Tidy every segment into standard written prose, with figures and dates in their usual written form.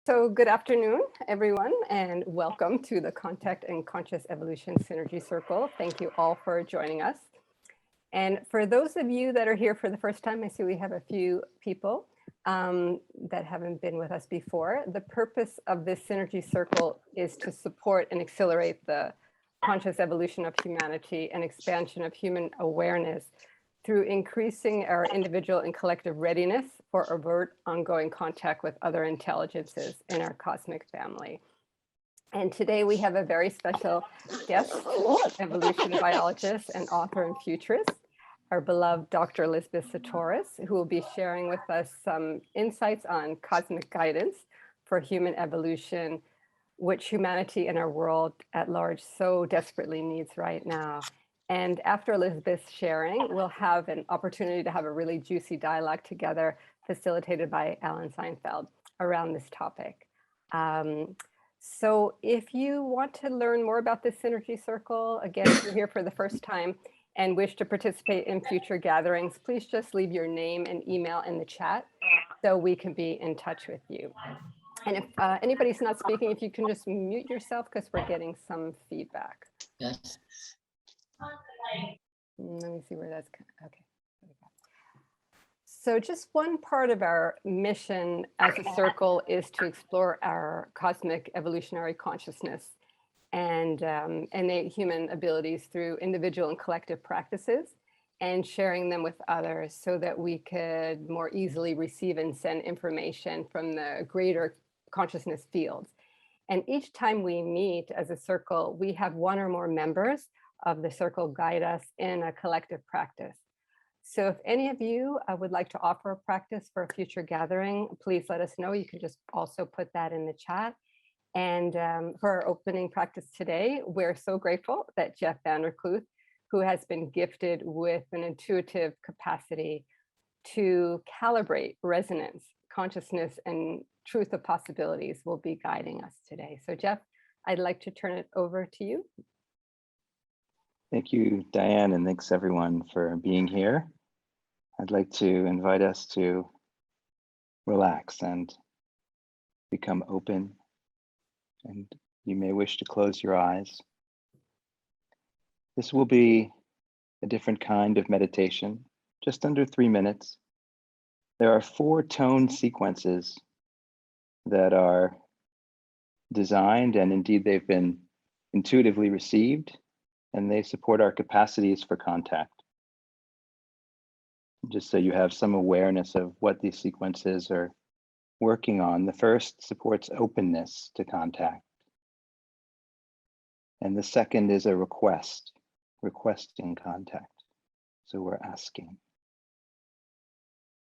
So good afternoon, everyone, and welcome to the Contact and Conscious Evolution Synergy Circle. Thank you all for joining us. And for those of you that are here for the first time, I see we have a few people that haven't been with us before. The purpose of this Synergy Circle is to support and accelerate the conscious evolution of humanity and expansion of human awareness through increasing our individual and collective readiness for overt ongoing contact with other intelligences in our cosmic family. And today we have a very special guest, evolution biologist and author and futurist, our beloved Dr. Elisabet Sahtouris, who will be sharing with us some insights on cosmic guidance for human evolution, which humanity and our world at large so desperately needs right now. And after Elisabeth's sharing, we'll have an opportunity to have a really juicy dialogue together, facilitated by Alan Steinfeld around this topic. So if you want to learn more about this Synergy Circle, again, if you're here for the first time and wish to participate in future gatherings, please just leave your name and email in the chat so we can be in touch with you. And if anybody's not speaking, if you can just mute yourself because we're getting some feedback. Yes. Let me see where that's, okay. So just one part of our mission as a circle is to explore our cosmic evolutionary consciousness and innate human abilities through individual and collective practices and sharing them with others so that we could more easily receive and send information from the greater consciousness fields. And each time we meet as a circle, we have one or more members of the circle guide us in a collective practice. So if any of you would like to offer a practice for a future gathering, please let us know. You can just also put that in the chat. And for our opening practice today, we're so grateful that Jeff Vanderkluth, who has been gifted with an intuitive capacity to calibrate resonance, consciousness, and truth of possibilities, will be guiding us today. So Jeff, I'd like to turn it over to you. Thank you, Diane, and thanks everyone for being here. I'd like to invite us to relax and become open, and you may wish to close your eyes. This will be a different kind of meditation, just under 3 minutes. There are 4 tone sequences that are designed, and indeed they've been intuitively received, and they support our capacities for contact. Just so you have some awareness of what these sequences are working on. The first supports openness to contact. And the second is a request, requesting contact. So we're asking.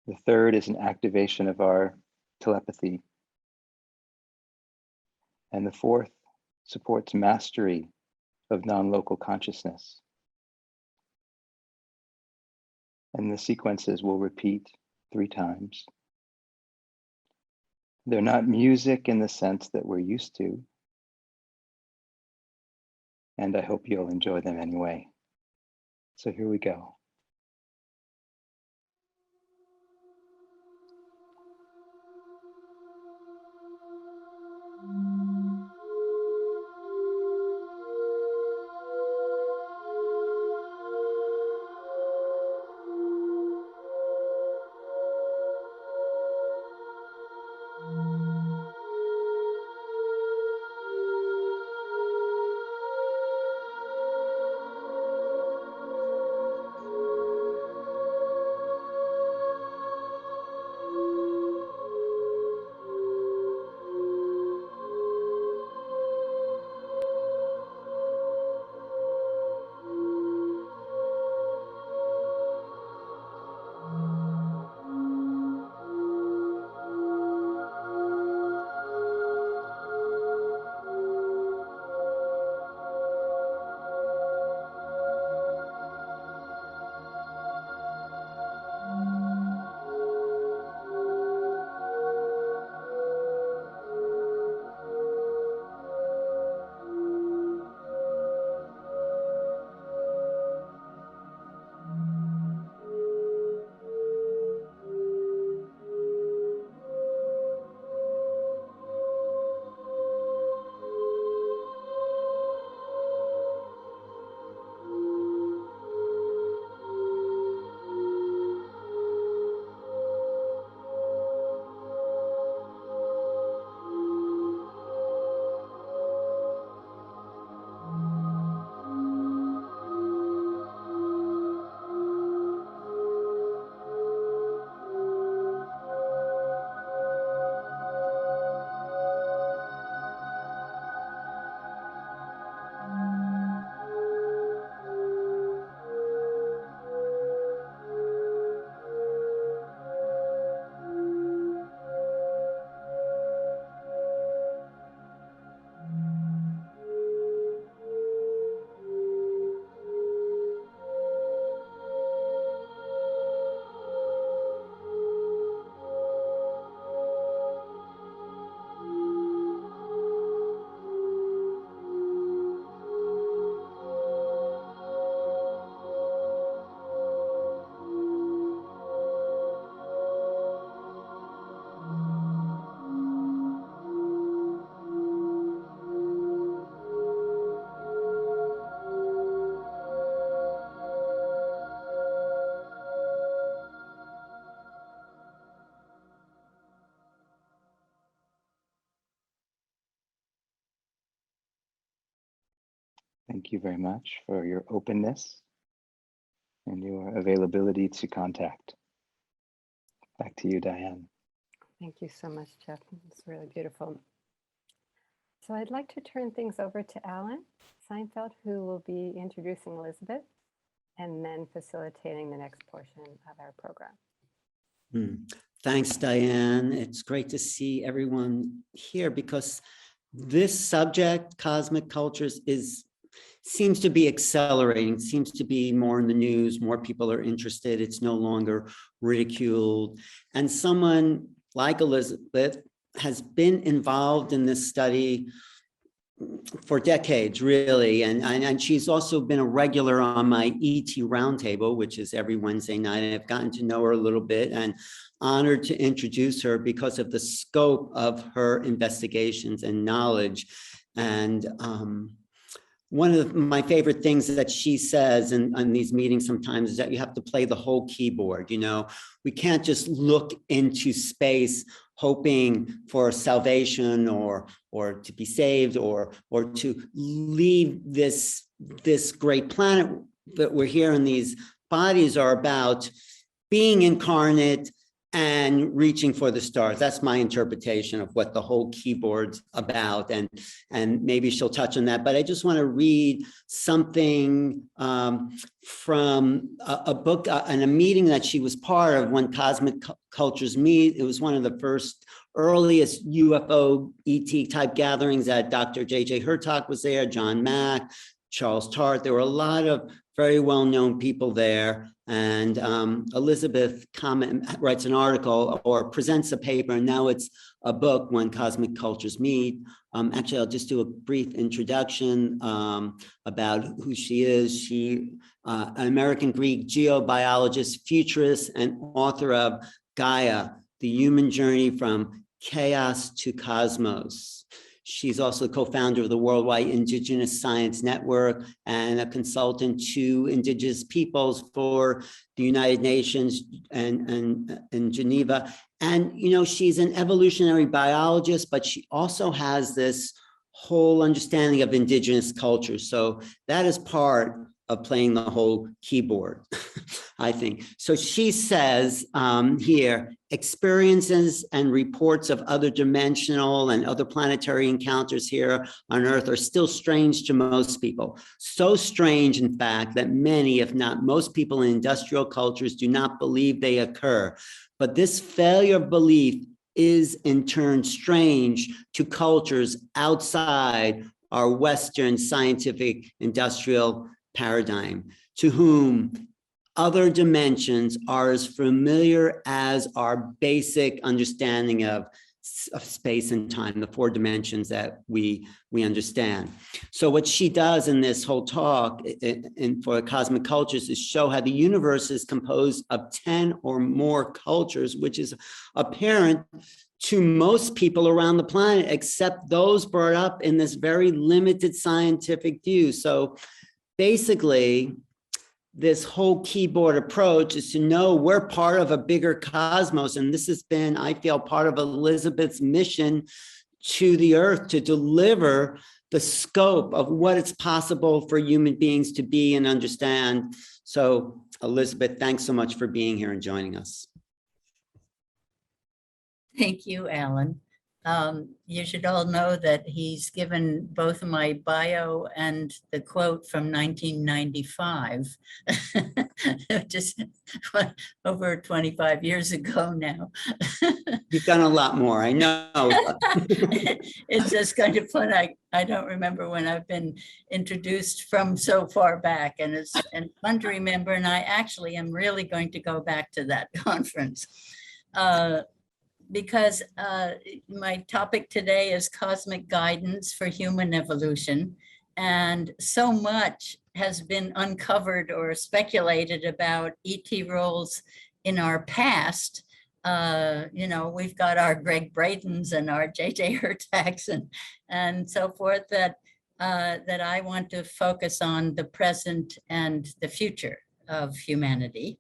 The third is an activation of our telepathy. And the fourth supports mastery of non-local consciousness. And the sequences will repeat 3 times. They're not music in the sense that we're used to, and I hope you'll enjoy them anyway. So here we go. Thank you very much for your openness and your availability to contact. Back to you, Diane. Thank you so much, Jeff. It's really beautiful. So I'd like to turn things over to Alan Steinfeld, who will be introducing Elisabet and then facilitating the next portion of our program. Thanks, Diane. It's great to see everyone here because this subject, cosmic cultures, seems to be accelerating, seems to be more in the news, more people are interested, it's no longer ridiculed. And someone like Elisabet has been involved in this study for decades, really. And she's also been a regular on my ET Roundtable, which is every Wednesday night. I've gotten to know her a little bit and honored to introduce her because of the scope of her investigations and knowledge. And one of my favorite things that she says in these meetings sometimes is that you have to play the whole keyboard. You know, we can't just look into space hoping for salvation or to be saved or to leave this great planet that we're here in. These bodies are about being incarnate and reaching for the stars. That's my interpretation of what the whole keyboard's about, and maybe she'll touch on that. But I just want to read something from a book and a meeting that she was part of when Cosmic Cultures Meet. It was one of the first earliest UFO ET type gatherings that Dr. J.J. Hurtak was there, John Mack, Charles Tart. There were a lot of very well-known people there. And Elisabet writes an article or presents a paper, and now it's a book, When Cosmic Cultures Meet. Actually, I'll just do a brief introduction about who she is. She, an American Greek geobiologist, futurist, and author of Gaia, The Human Journey from Chaos to Cosmos. She's also co-founder of the Worldwide Indigenous Science Network and a consultant to indigenous peoples for the United Nations and in Geneva. And, you know, she's an evolutionary biologist, but she also has this whole understanding of indigenous culture. So that is part of playing the whole keyboard, I think. So she says here, experiences and reports of other dimensional and other planetary encounters here on Earth are still strange to most people. So strange, in fact, that many, if not most people in industrial cultures do not believe they occur. But this failure of belief is in turn strange to cultures outside our Western scientific industrial paradigm, to whom other dimensions are as familiar as our basic understanding of space and time, the four dimensions that we understand. So what she does in this whole talk for Cosmic Cultures is show how the universe is composed of 10 or more cultures, which is apparent to most people around the planet, except those brought up in this very limited scientific view. So basically, this whole keyboard approach is to know we're part of a bigger cosmos. And this has been, I feel, part of Elisabet's mission to the Earth, to deliver the scope of what it's possible for human beings to be and understand. So, Elisabet, thanks so much for being here and joining us. Thank you, Alan. You should all know that he's given both my bio and the quote from 1995, just over 25 years ago now. You've done a lot more, I know. It's just kind of fun. I don't remember when I've been introduced from so far back, and it's fun to remember. And I actually am really going to go back to that conference. Because my topic today is cosmic guidance for human evolution. And so much has been uncovered or speculated about ET roles in our past. You know, we've got our Greg Bradens and our J.J. Hurtaks and so forth that I want to focus on the present and the future of humanity.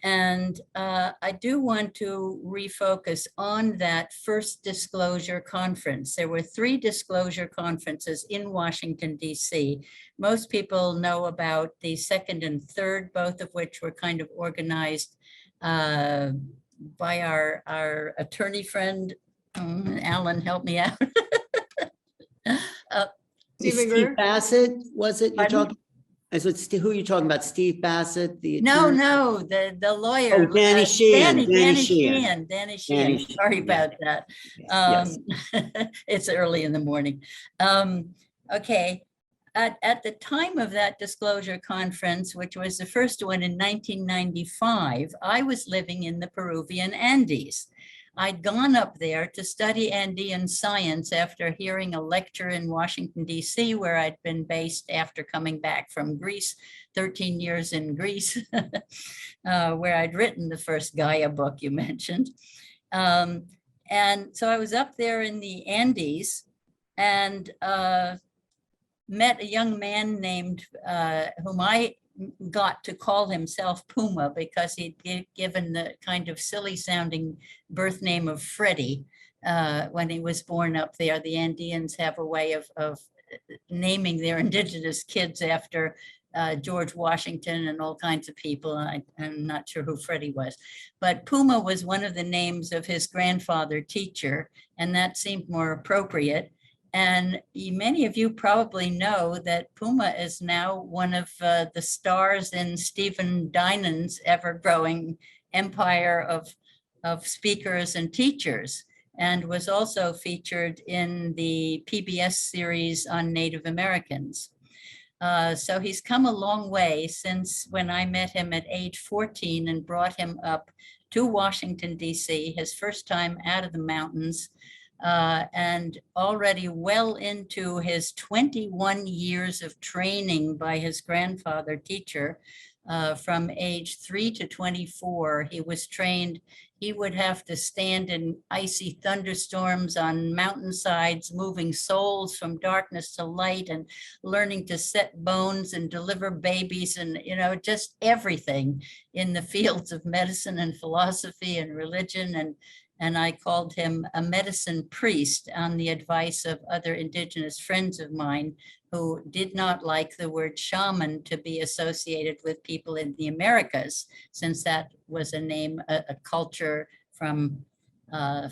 And I do want to refocus on that first disclosure conference. There were 3 disclosure conferences in Washington, D.C. Most people know about the second and third, both of which were kind of organized by our attorney friend, Alan, help me out. Stephen Steve Greer? Bassett, was it? You're Pardon? talking, is it who are you talking about? Steve Bassett, the No, attorney? no, the lawyer. Oh, Danny Sheehan. Danny Sheehan. Sheehan. Danny Sorry Sheehan, about that. Yes. It's early in the morning. Okay. At the time of that disclosure conference, which was the first one in 1995, I was living in the Peruvian Andes. I'd gone up there to study Andean science after hearing a lecture in Washington, D.C., where I'd been based after coming back from Greece, 13 years in Greece, where I'd written the first Gaia book you mentioned. And so I was up there in the Andes and met a young man named, whom I got to call himself Puma because he'd given the kind of silly sounding birth name of Freddie when he was born up there. The Andeans have a way of naming their indigenous kids after George Washington and all kinds of people. I'm not sure who Freddie was, but Puma was one of the names of his grandfather teacher, and that seemed more appropriate. And many of you probably know that Puma is now one of the stars in Stephen Dinan's ever-growing empire of speakers and teachers, and was also featured in the PBS series on Native Americans. So he's come a long way since when I met him at age 14 and brought him up to Washington, D.C., his first time out of the mountains. And already well into his 21 years of training by his grandfather teacher, from age 3 to 24, he was trained. He would have to stand in icy thunderstorms on mountainsides, moving souls from darkness to light and learning to set bones and deliver babies and, just everything in the fields of medicine and philosophy and religion. And I called him a medicine priest on the advice of other indigenous friends of mine who did not like the word shaman to be associated with people in the Americas, since that was a name, a culture from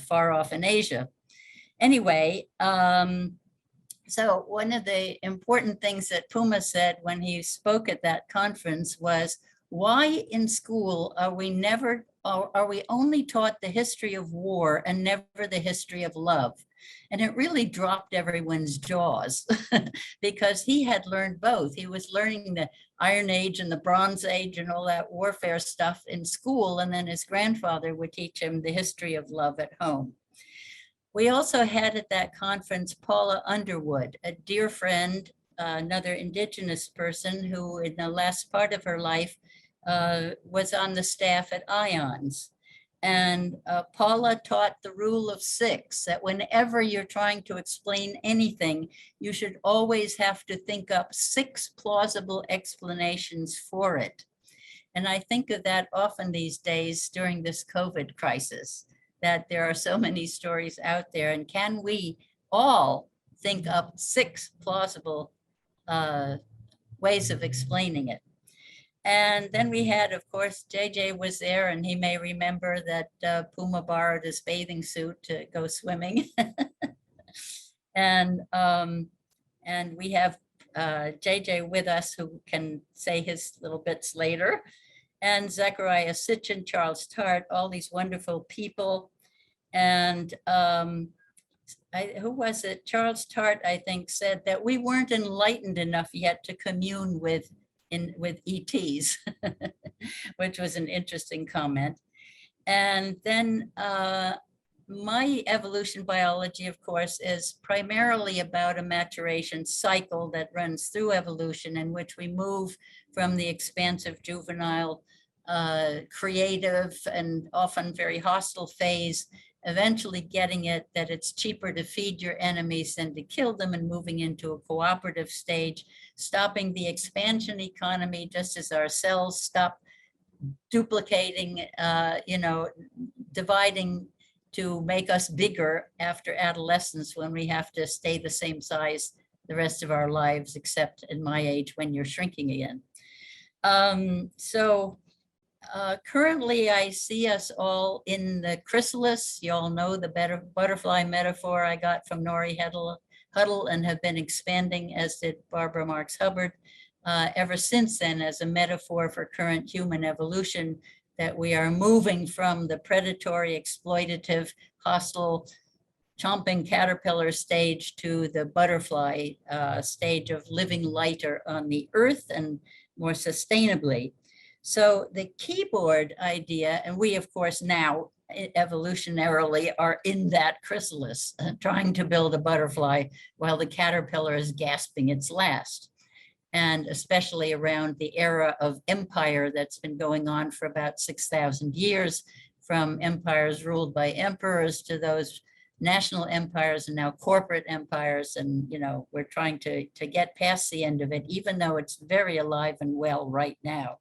far off in Asia. Anyway, so one of the important things that Puma said when he spoke at that conference was, why in school are we only taught the history of war and never the history of love? And it really dropped everyone's jaws because he had learned both. He was learning the Iron Age and the Bronze Age and all that warfare stuff in school. And then his grandfather would teach him the history of love at home. We also had at that conference Paula Underwood, a dear friend, another indigenous person who in the last part of her life was on the staff at IONS. And Paula taught the rule of 6, that whenever you're trying to explain anything, you should always have to think up 6 plausible explanations for it. And I think of that often these days during this COVID crisis, that there are so many stories out there. And can we all think up 6 plausible ways of explaining it? And then we had, of course, JJ was there, and he may remember that Puma borrowed his bathing suit to go swimming. And we have JJ with us, who can say his little bits later. And Zechariah Sitchin, Charles Tart, all these wonderful people. And who was it? Charles Tart, I think, said that we weren't enlightened enough yet to commune with ETs, which was an interesting comment. And then my evolution biology, of course, is primarily about a maturation cycle that runs through evolution, in which we move from the expansive juvenile, creative, and often very hostile phase, eventually getting it that it's cheaper to feed your enemies than to kill them, and moving into a cooperative stage, stopping the expansion economy just as our cells stop duplicating, dividing to make us bigger after adolescence when we have to stay the same size the rest of our lives, except in my age when you're shrinking again. Currently, I see us all in the chrysalis. You all know the butterfly metaphor I got from Nori Huddle and have been expanding, as did Barbara Marx Hubbard, ever since then as a metaphor for current human evolution, that we are moving from the predatory, exploitative, hostile, chomping caterpillar stage to the butterfly stage of living lighter on the earth and more sustainably. So the keyboard idea, and we of course now evolutionarily are in that chrysalis, trying to build a butterfly while the caterpillar is gasping its last. And especially around the era of empire that's been going on for about 6,000 years, from empires ruled by emperors to those national empires and now corporate empires. And, we're trying to get past the end of it, even though it's very alive and well right now.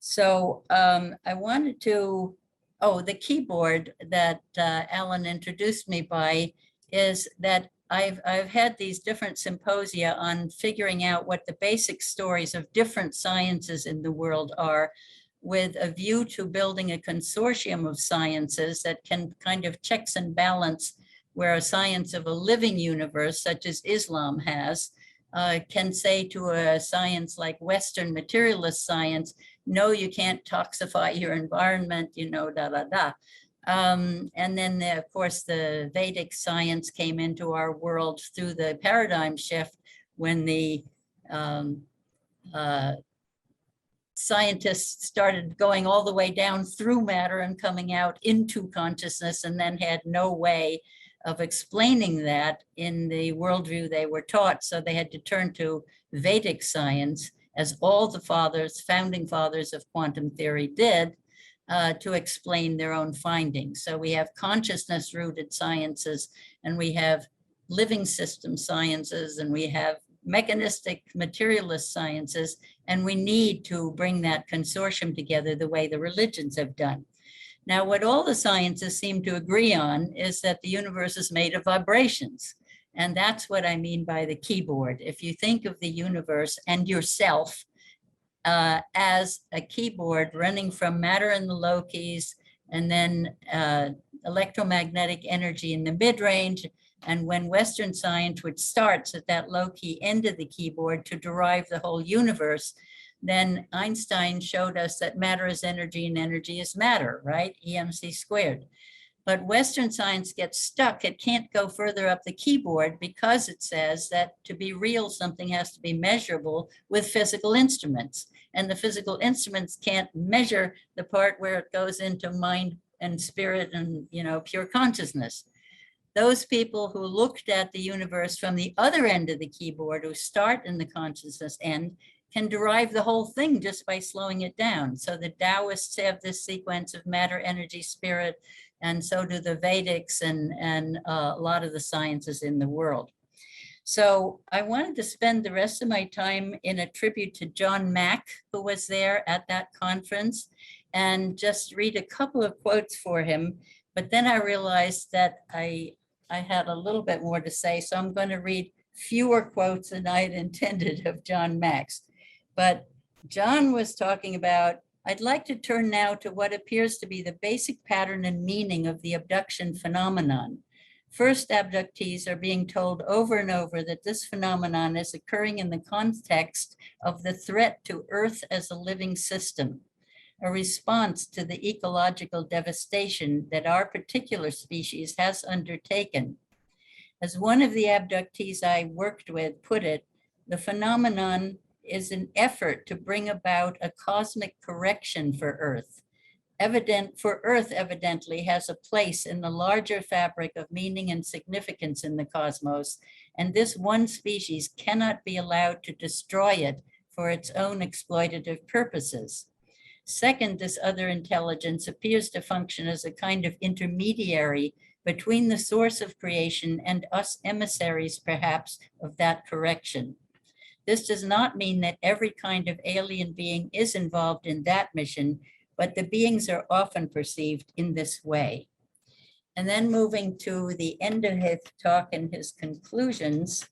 So I wanted to, the keyboard that Alan introduced me by is that I've had these different symposia on figuring out what the basic stories of different sciences in the world are, with a view to building a consortium of sciences that can kind of checks and balance where a science of a living universe, such as Islam has, can say to a science like Western materialist science, no, you can't toxify your environment, And then, of course, the Vedic science came into our world through the paradigm shift when the scientists started going all the way down through matter and coming out into consciousness, and then had no way of explaining that in the worldview they were taught. So they had to turn to Vedic science, as all the founding fathers of quantum theory did, to explain their own findings. So we have consciousness-rooted sciences, and we have living system sciences, and we have mechanistic materialist sciences, and we need to bring that consortium together the way the religions have done. Now, what all the sciences seem to agree on is that the universe is made of vibrations. And that's what I mean by the keyboard. If you think of the universe and yourself as a keyboard running from matter in the low keys, and then electromagnetic energy in the mid-range, and when Western science, which starts at that low key end of the keyboard to derive the whole universe, then Einstein showed us that matter is energy and energy is matter, right? EMC squared. But Western science gets stuck. It can't go further up the keyboard because it says that to be real, something has to be measurable with physical instruments. And the physical instruments can't measure the part where it goes into mind and spirit and, pure consciousness. Those people who looked at the universe from the other end of the keyboard, who start in the consciousness end, can derive the whole thing just by slowing it down. So the Taoists have this sequence of matter, energy, spirit, and so do the Vedics and a lot of the sciences in the world. So I wanted to spend the rest of my time in a tribute to John Mack, who was there at that conference, and just read a couple of quotes for him. But then I realized that I had a little bit more to say, so I'm going to read fewer quotes than I had intended of John Mack's. But John was talking about, I'd like to turn now to what appears to be the basic pattern and meaning of the abduction phenomenon. First, abductees are being told over and over that this phenomenon is occurring in the context of the threat to Earth as a living system, a response to the ecological devastation that our particular species has undertaken. As one of the abductees I worked with put it, the phenomenon is an effort to bring about a cosmic correction for Earth. Earth evidently has a place in the larger fabric of meaning and significance in the cosmos, and this one species cannot be allowed to destroy it for its own exploitative purposes. Second, this other intelligence appears to function as a kind of intermediary between the source of creation and us emissaries, perhaps, of that correction. This does not mean that every kind of alien being is involved in that mission, but the beings are often perceived in this way. And then moving to the end of his talk and his conclusions,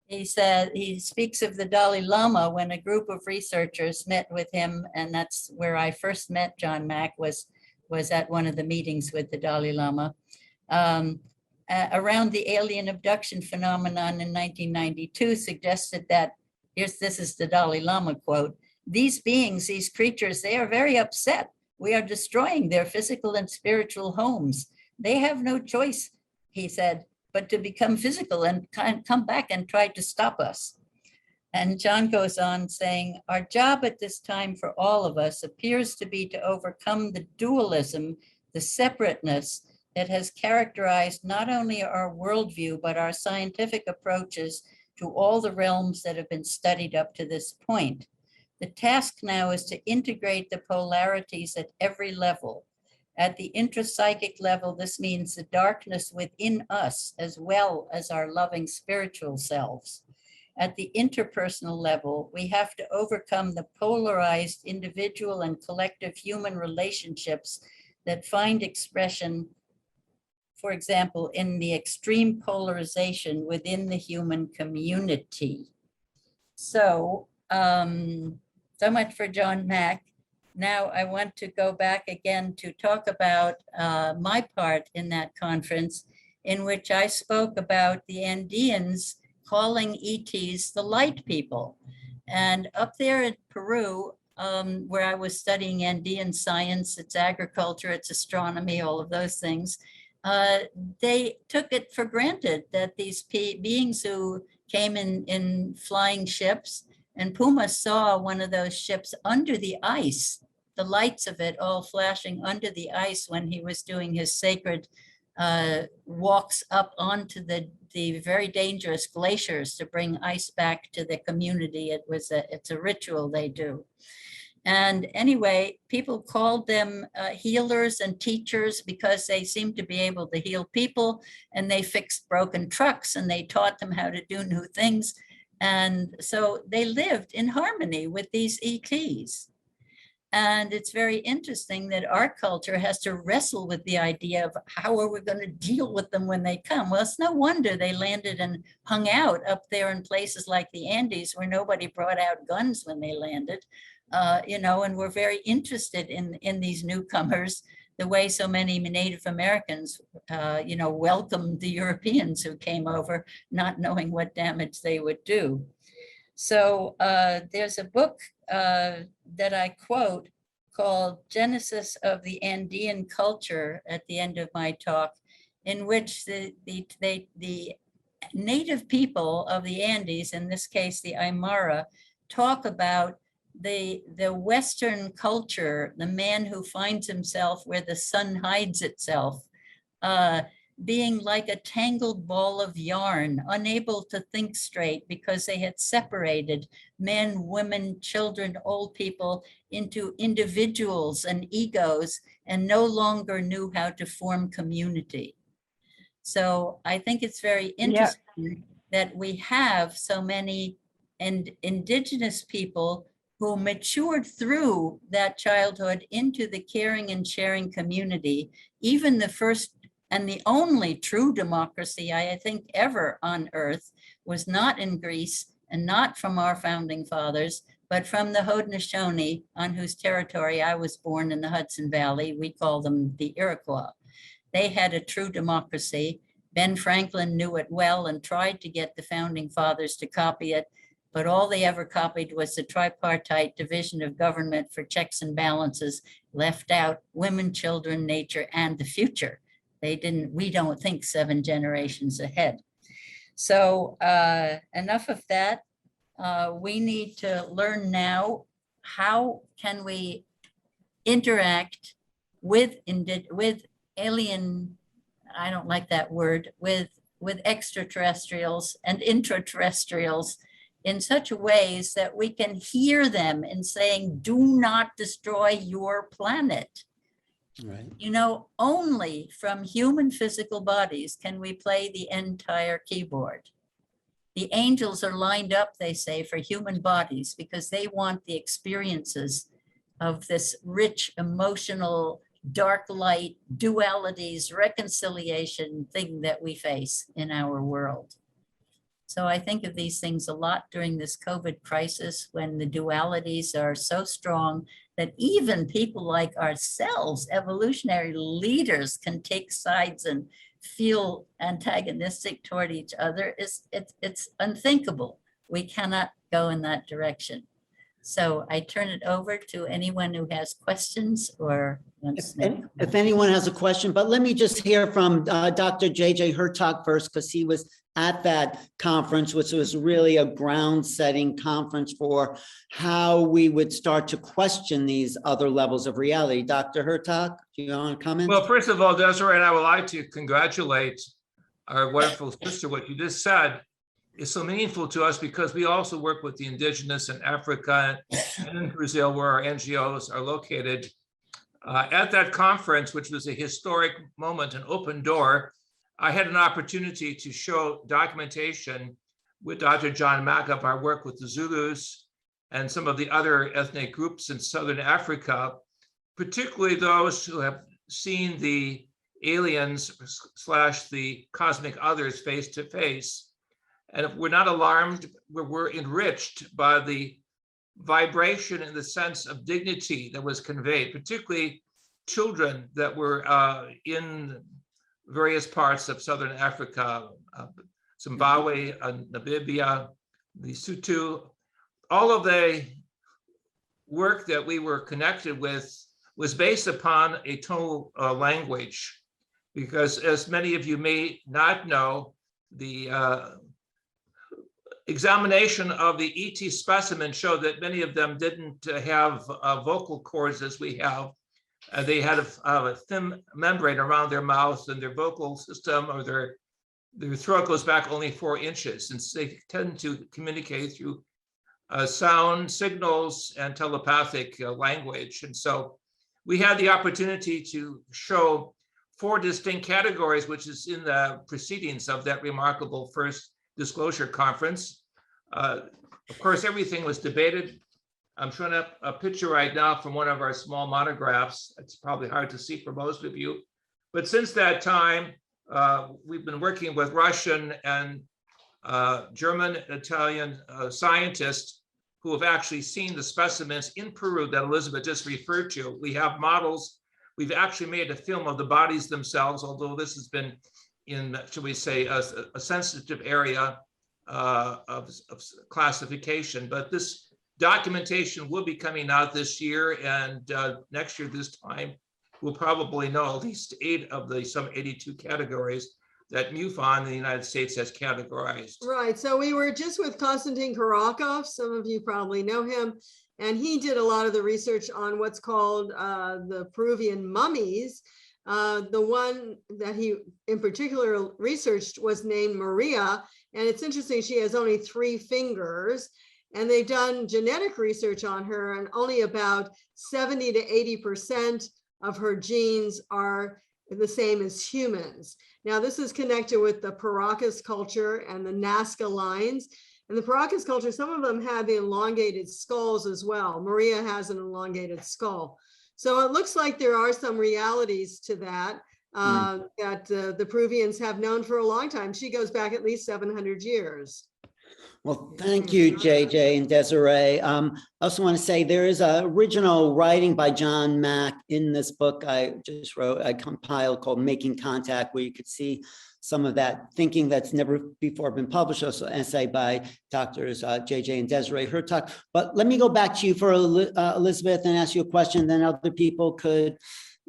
he said, he speaks of the Dalai Lama when a group of researchers met with him, and that's where I first met John Mack, was at one of the meetings with the Dalai Lama, around the alien abduction phenomenon in 1992, suggested that, this is the Dalai Lama quote, "These beings, these creatures, they are very upset. We are destroying their physical and spiritual homes. They have no choice," he said, "but to become physical and come back and try to stop us." And John goes on saying, "Our job at this time for all of us appears to be to overcome the dualism, the separateness that has characterized not only our worldview, but our scientific approaches to all the realms that have been studied up to this point. The task now is to integrate the polarities at every level. At the intrapsychic level, this means the darkness within us as well as our loving spiritual selves. At the interpersonal level, we have to overcome the polarized individual and collective human relationships that find expression, for example, in the extreme polarization within the human community." So, so much for John Mack. Now I want to go back again to talk about my part in that conference, in which I spoke about the Andeans calling ETs the light people. And up there in Peru, where I was studying Andean science, it's agriculture, it's astronomy, all of those things, they took it for granted that these beings who came in flying ships, and Puma saw one of those ships under the ice, the lights of it all flashing under the ice when he was doing his sacred walks up onto the very dangerous glaciers to bring ice back to the community. It's a ritual they do. And anyway, people called them healers and teachers because they seemed to be able to heal people, and they fixed broken trucks and they taught them how to do new things. And so they lived in harmony with these ETs. And it's very interesting that our culture has to wrestle with the idea of how are we going to deal with them when they come. Well, it's no wonder they landed and hung out up there in places like the Andes where nobody brought out guns when they landed, and we're very interested in these newcomers, the way so many Native Americans, welcomed the Europeans who came over, not knowing what damage they would do. So there's a book that I quote called Genesis of the Andean Culture at the end of my talk, in which the native people of the Andes, in this case, the Aymara, talk about the Western culture, the man who finds himself where the sun hides itself, being like a tangled ball of yarn, unable to think straight because they had separated men, women, children, old people into individuals and egos, and no longer knew how to form community. So I think it's very interesting that we have so many indigenous people who matured through that childhood into the caring and sharing community. Even the first and the only true democracy, I think, ever on earth was not in Greece and not from our founding fathers, but from the Haudenosaunee, on whose territory I was born in the Hudson Valley. We call them the Iroquois. They had a true democracy. Ben Franklin knew it well and tried to get the founding fathers to copy it, but all they ever copied was the tripartite division of government for checks and balances, left out women, children, nature, and the future. We don't think 7 generations ahead. So enough of that. We need to learn now, how can we interact with alien, I don't like that word, with extraterrestrials and intraterrestrials in such ways that we can hear them in saying, do not destroy your planet. Right. Only from human physical bodies can we play the entire keyboard. The angels are lined up, they say, for human bodies because they want the experiences of this rich, emotional, dark light, dualities, reconciliation thing that we face in our world. So I think of these things a lot during this COVID crisis when the dualities are so strong that even people like ourselves, evolutionary leaders, can take sides and feel antagonistic toward each other. It's unthinkable. We cannot go in that direction. So I turn it over to anyone who has questions or wants to know. If anyone has a question, but let me just hear from Dr. JJ Hurtak first, because he was at that conference, which was really a ground-setting conference for how we would start to question these other levels of reality. Dr. Hurtak, do you want to comment? Well, first of all, Desiree and I would like to congratulate our wonderful sister. What you just said is so meaningful to us because we also work with the indigenous in Africa and in Brazil, where our NGOs are located. At that conference, which was a historic moment, an open door, I had an opportunity to show documentation with Dr. John Mack of our work with the Zulus and some of the other ethnic groups in Southern Africa, particularly those who have seen the aliens / the cosmic others face to face. And if we're not alarmed, we're enriched by the vibration and the sense of dignity that was conveyed, particularly children that were in various parts of Southern Africa, Zimbabwe, Namibia, the Sotho. All of the work that we were connected with was based upon a tonal language, because as many of you may not know, the examination of the ET specimen showed that many of them didn't have vocal cords as we have. They had a thin membrane around their mouths, and their vocal system or their throat goes back only 4 inches, and so they tend to communicate through sound signals and telepathic language. And so we had the opportunity to show 4 distinct categories, which is in the proceedings of that remarkable first disclosure conference. Of course, everything was debated. I'm showing up a picture right now from one of our small monographs. It's probably hard to see for most of you. But since that time, we've been working with Russian and German, Italian scientists who have actually seen the specimens in Peru that Elisabet just referred to. We have models. We've actually made a film of the bodies themselves, although this has been in, shall we say, a sensitive area of classification. But this documentation will be coming out this year, and next year this time, we'll probably know at least 8 of the some 82 categories that MUFON in the United States has categorized. Right, so we were just with Konstantin Karakov, some of you probably know him, and he did a lot of the research on what's called the Peruvian mummies. The one that he in particular researched was named Maria, and it's interesting, she has only 3 fingers, and they've done genetic research on her, and only about 70 to 80% of her genes are the same as humans. Now, this is connected with the Paracas culture and the Nazca lines. And the Paracas culture, some of them have the elongated skulls as well. Maria has an elongated skull. So it looks like there are some realities to that, that the Peruvians have known for a long time. She goes back at least 700 years. Well, thank you, JJ and Desiree. I also want to say there is an original writing by John Mack in this book I just wrote, I compiled, called Making Contact, where you could see some of that thinking that's never before been published, also an essay by Doctors JJ and Desiree Hurtak. But let me go back to you for Elisabet and ask you a question, then other people could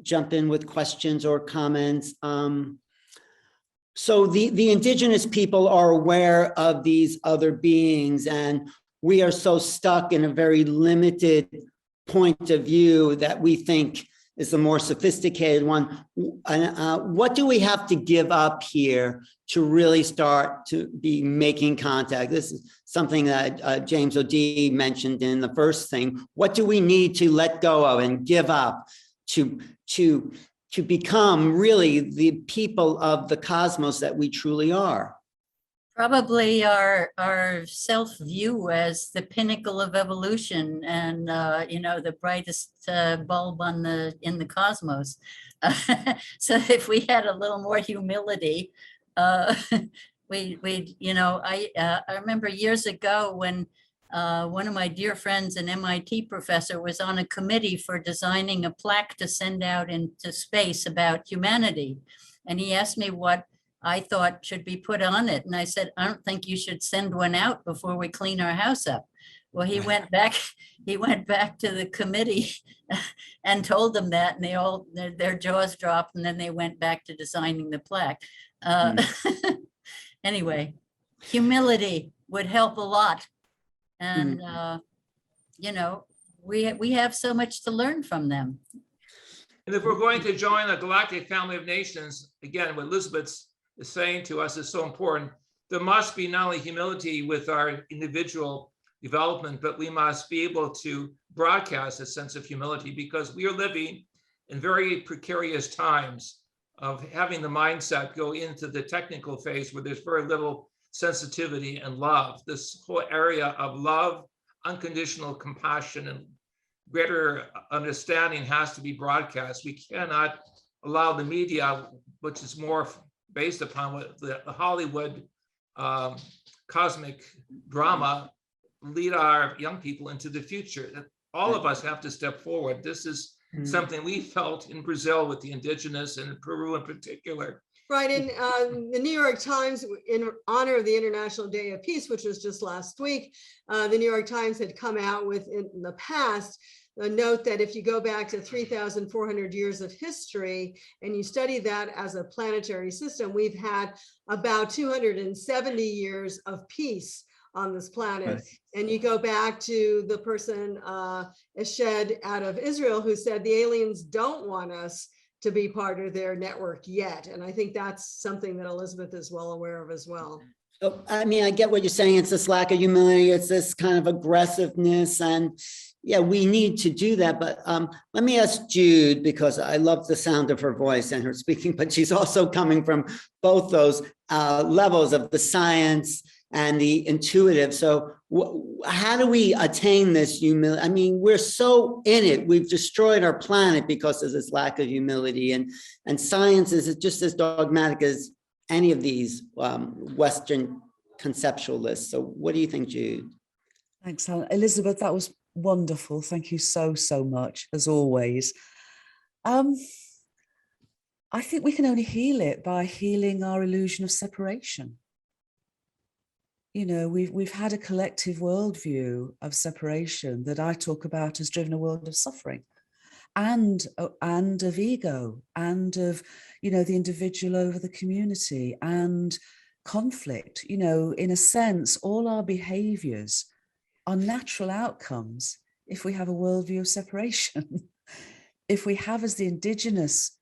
jump in with questions or comments. So the indigenous people are aware of these other beings, and we are so stuck in a very limited point of view that we think is the more sophisticated one. What do we have to give up here to really start to be making contact? This is something that James O'D mentioned in the first thing. What do we need to let go of and give up to become really the people of the cosmos that we truly are? Probably our self-view as the pinnacle of evolution and, the brightest bulb in the cosmos. So if we had a little more humility, I remember years ago when one of my dear friends, an MIT professor, was on a committee for designing a plaque to send out into space about humanity. And he asked me what I thought should be put on it. And I said, I don't think you should send one out before we clean our house up. Well, he went back to the committee and told them that, and their jaws dropped, and then they went back to designing the plaque. Anyway, humility would help a lot. And, we have so much to learn from them. And if we're going to join a galactic family of nations, again, what Elisabet is saying to us is so important. There must be not only humility with our individual development, but we must be able to broadcast a sense of humility, because we are living in very precarious times of having the mindset go into the technical phase where there's very little sensitivity and love. This whole area of love, unconditional compassion, and greater understanding has to be broadcast. We cannot allow the media, which is more based upon what the Hollywood cosmic drama, lead our young people into the future. All of us have to step forward. This is something we felt in Brazil with the indigenous, and in Peru in particular. Right, and the New York Times, in honor of the International Day of Peace, which was just last week, the New York Times had come out with, in the past, a note that if you go back to 3,400 years of history and you study that as a planetary system, we've had about 270 years of peace on this planet. Right. And you go back to the person, Eshed out of Israel, who said the aliens don't want us to be part of their network yet. And I think that's something that Elisabet is well aware of as well. So, I mean, I get what you're saying. It's this lack of humility. It's this kind of aggressiveness. And yeah, we need to do that. But let me ask Jude, because I love the sound of her voice and her speaking, but she's also coming from both those levels of the science and the intuitive. So how do we attain this humility? I mean, we're so in it. We've destroyed our planet because of this lack of humility. And science is just as dogmatic as any of these Western conceptualists. So what do you think, Jude? Thanks, Helen. Elisabet, that was wonderful. Thank you so much, as always. I think we can only heal it by healing our illusion of separation. You know, we've had a collective worldview of separation that I talk about has driven a world of suffering and of ego and of, the individual over the community and conflict. In a sense, all our behaviors are natural outcomes if we have a worldview of separation. If we have, as the indigenous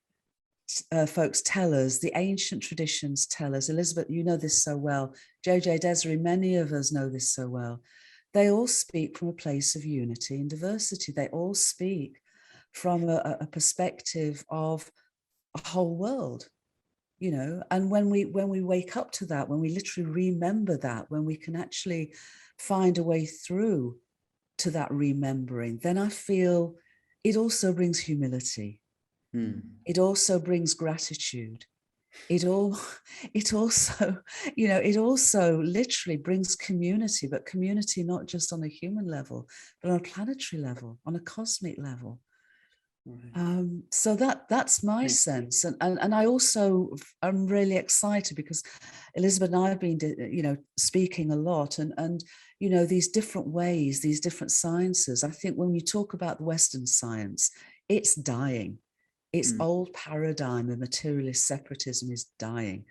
folks tell us, the ancient traditions tell us, Elisabet, you know this so well, JJ, Desiree, many of us know this so well, they all speak from a place of unity and diversity. They all speak from a perspective of a whole world, and when we wake up to that, when we literally remember that, when we can actually find a way through to that remembering, then I feel it also brings humility. It also brings gratitude. It also literally brings community, but community not just on a human level, but on a planetary level, on a cosmic level. Right. So that's my sense, and I also am really excited because Elisabet and I have been, speaking a lot, and these different ways, these different sciences. I think when you talk about the Western science, it's dying. Its old paradigm of materialist separatism is dying.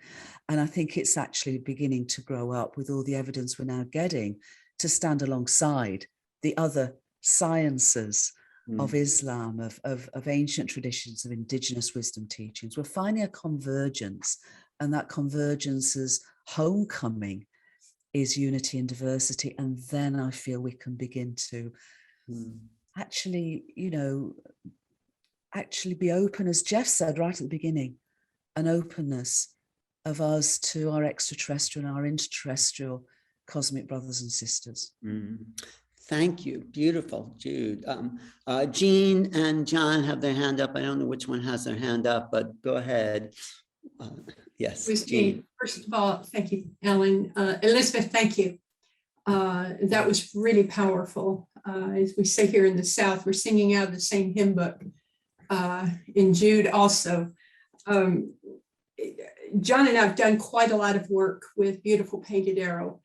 And I think it's actually beginning to grow up with all the evidence we're now getting to stand alongside the other sciences of Islam, of ancient traditions, of indigenous wisdom teachings. We're finding a convergence, and that convergence's homecoming is unity and diversity. And then I feel we can begin to actually be open, as Jeff said right at the beginning, an openness of us to our extraterrestrial and our interterrestrial cosmic brothers and sisters. Thank you. Beautiful, Jude. Jean and John have their hand up. I don't know which one has their hand up, but go ahead. Yes, Jean. First of all, thank you, Ellen. Elisabet, thank you. That was really powerful. As we say here in the South, we're singing out of the same hymn book. In Jude also. John and I have done quite a lot of work with Beautiful Painted Arrow.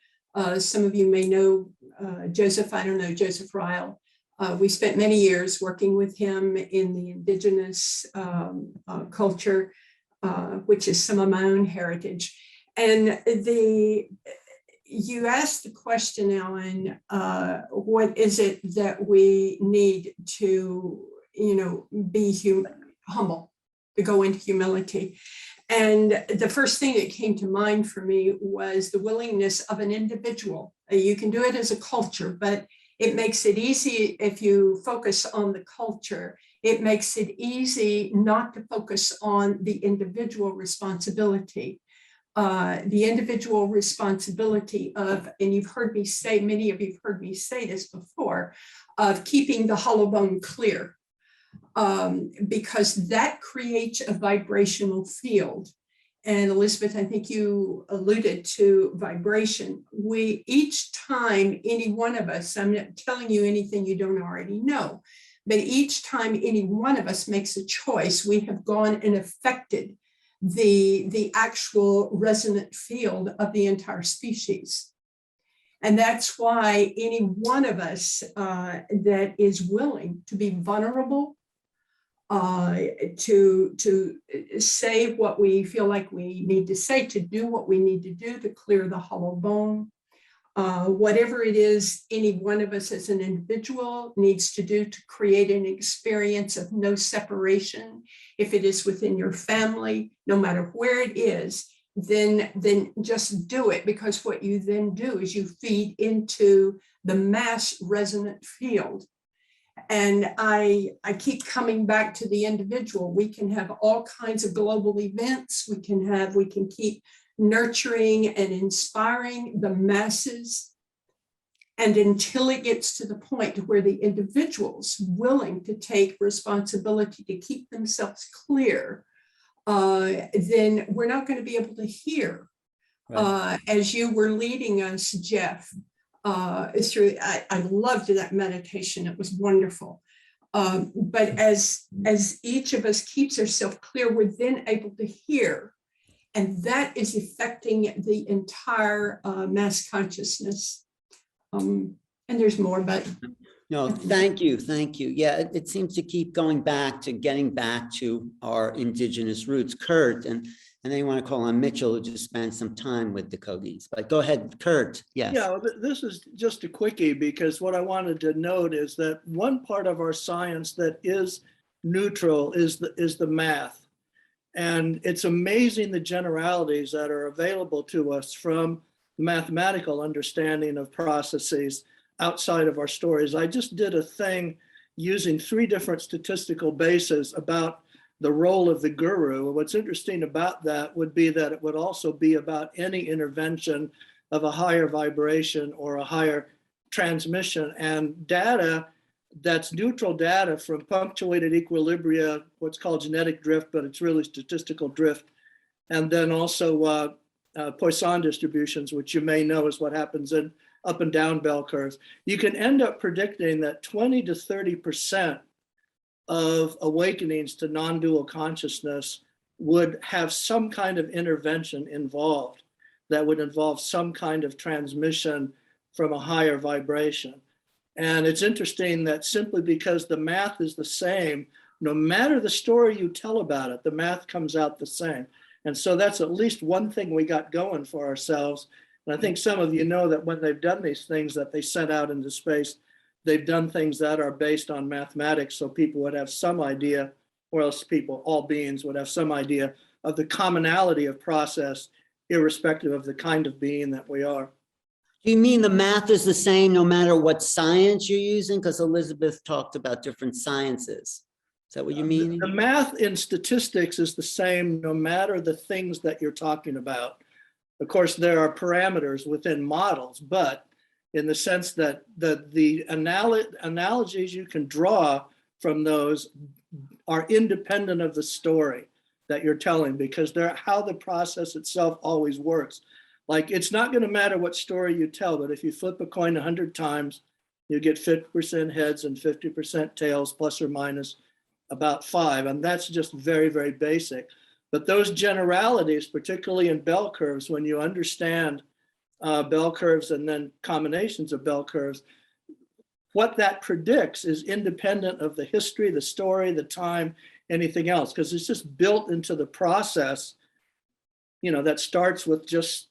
Some of you may know Joseph, I don't know, Joseph Ryle. We spent many years working with him in the indigenous culture, which is some of my own heritage. And you asked the question, Ellen, what is it that we need to, be humble, to go into humility? And the first thing that came to mind for me was the willingness of an individual. You can do it as a culture, but it makes it easy if you focus on the culture. It makes it easy not to focus on the individual responsibility. The individual responsibility of, and you've heard me say, many of you have heard me say this before, of keeping the hollow bone clear. Because that creates a vibrational field. And Elisabet, I think you alluded to vibration. Each time any one of us, I'm not telling you anything you don't already know, but each time any one of us makes a choice, we have gone and affected the actual resonant field of the entire species. And that's why any one of us that is willing to be vulnerable, to say what we feel like we need to say, to do what we need to do to clear the hollow bone, whatever it is any one of us as an individual needs to do to create an experience of no separation. If it is within your family, no matter where it is, then just do it, because what you then do is you feed into the mass resonant field. And I keep coming back to the individual. We can have all kinds of global events. We can keep nurturing and inspiring the masses. And until it gets to the point where the individual's willing to take responsibility to keep themselves clear, then we're not going to be able to hear. Right. As you were leading us, Jeff, I loved that meditation. It was wonderful. But as each of us keeps ourselves clear, we're then able to hear. And that is affecting the entire mass consciousness. And there's more, but. No, thank you. Thank you. Yeah, it seems to keep getting back to our indigenous roots. Kurt, and then you want to call on Mitchell, who just spent some time with the Kodis. But go ahead, Kurt. Yes. Yeah, this is just a quickie, because what I wanted to note is that one part of our science that is neutral is the math. And it's amazing the generalities that are available to us from the mathematical understanding of processes outside of our stories. I just did a thing using 3 different statistical bases about the role of the guru. What's interesting about that would be that it would also be about any intervention of a higher vibration or a higher transmission, and data that's neutral data from punctuated equilibria, what's called genetic drift, but it's really statistical drift. And then also Poisson distributions, which you may know is what happens in up and down bell curves. You can end up predicting that 20 to 30% of awakenings to non-dual consciousness would have some kind of intervention involved that would involve some kind of transmission from a higher vibration. And it's interesting that simply because the math is the same, no matter the story you tell about it, the math comes out the same. And so that's at least one thing we got going for ourselves. And I think some of you know that when they've done these things that they sent out into space, they've done things that are based on mathematics, so people would have some idea, or else people, all beings, would have some idea of the commonality of process, irrespective of the kind of being that we are. Do you mean the math is the same no matter what science you're using? Because Elisabet talked about different sciences. Is that what you mean? The math in statistics is the same no matter the things that you're talking about. Of course, there are parameters within models, but in the sense that the analogies you can draw from those are independent of the story that you're telling, because they're how the process itself always works. Like, it's not going to matter what story you tell, but if you flip a coin 100 times, you get 50% heads and 50% tails, plus or minus about 5. And that's just very, very basic. But those generalities, particularly in bell curves, when you understand bell curves and then combinations of bell curves, what that predicts is independent of the history, the story, the time, anything else, because it's just built into the process, you know, that starts with just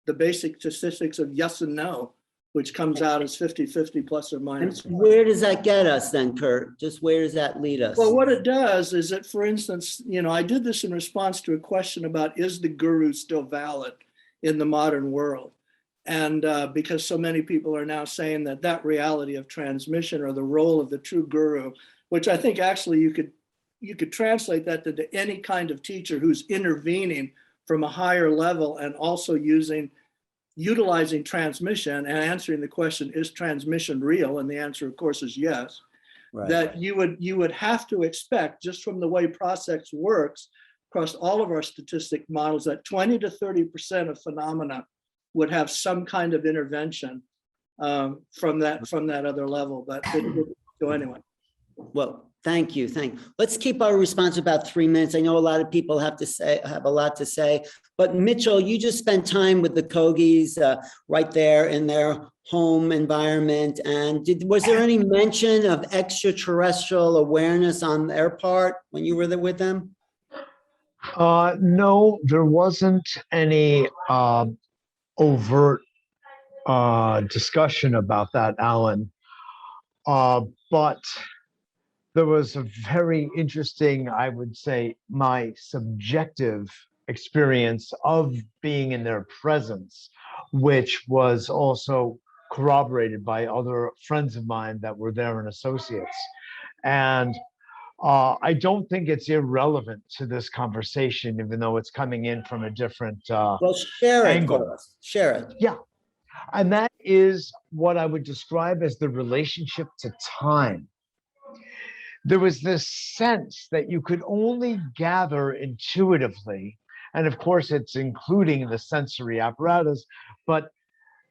the basic statistics of yes and no, which comes out as 50-50 plus or minus. And where does that get us then, Kurt? Just where does that lead us? Well, what it does is that, for instance, you know, I did this in response to a question about, is the guru still valid in the modern world? And because so many people are now saying that that reality of transmission, or the role of the true guru, which I think actually you could translate that to any kind of teacher who's intervening from a higher level and also utilizing transmission and answering the question, is transmission real? And the answer, of course, is yes. Right. That you would have to expect, just from the way process works across all of our statistic models, that 20 to 30% of phenomena would have some kind of intervention from that other level. But so anyway. Well, thank you. Let's keep our response about 3 minutes. I know a lot of people have a lot to say, but Mitchell, you just spent time with the Kogis right there in their home environment. And was there any mention of extraterrestrial awareness on their part when you were there with them? No, there wasn't any overt discussion about that, Alan. But there was a very interesting, I would say, my subjective experience of being in their presence, which was also corroborated by other friends of mine that were there and associates. And I don't think it's irrelevant to this conversation, even though it's coming in from a different well, share it angle. for us. Share it. Yeah. And that is what I would describe as the relationship to time. There was this sense that you could only gather intuitively, and of course it's including the sensory apparatus, but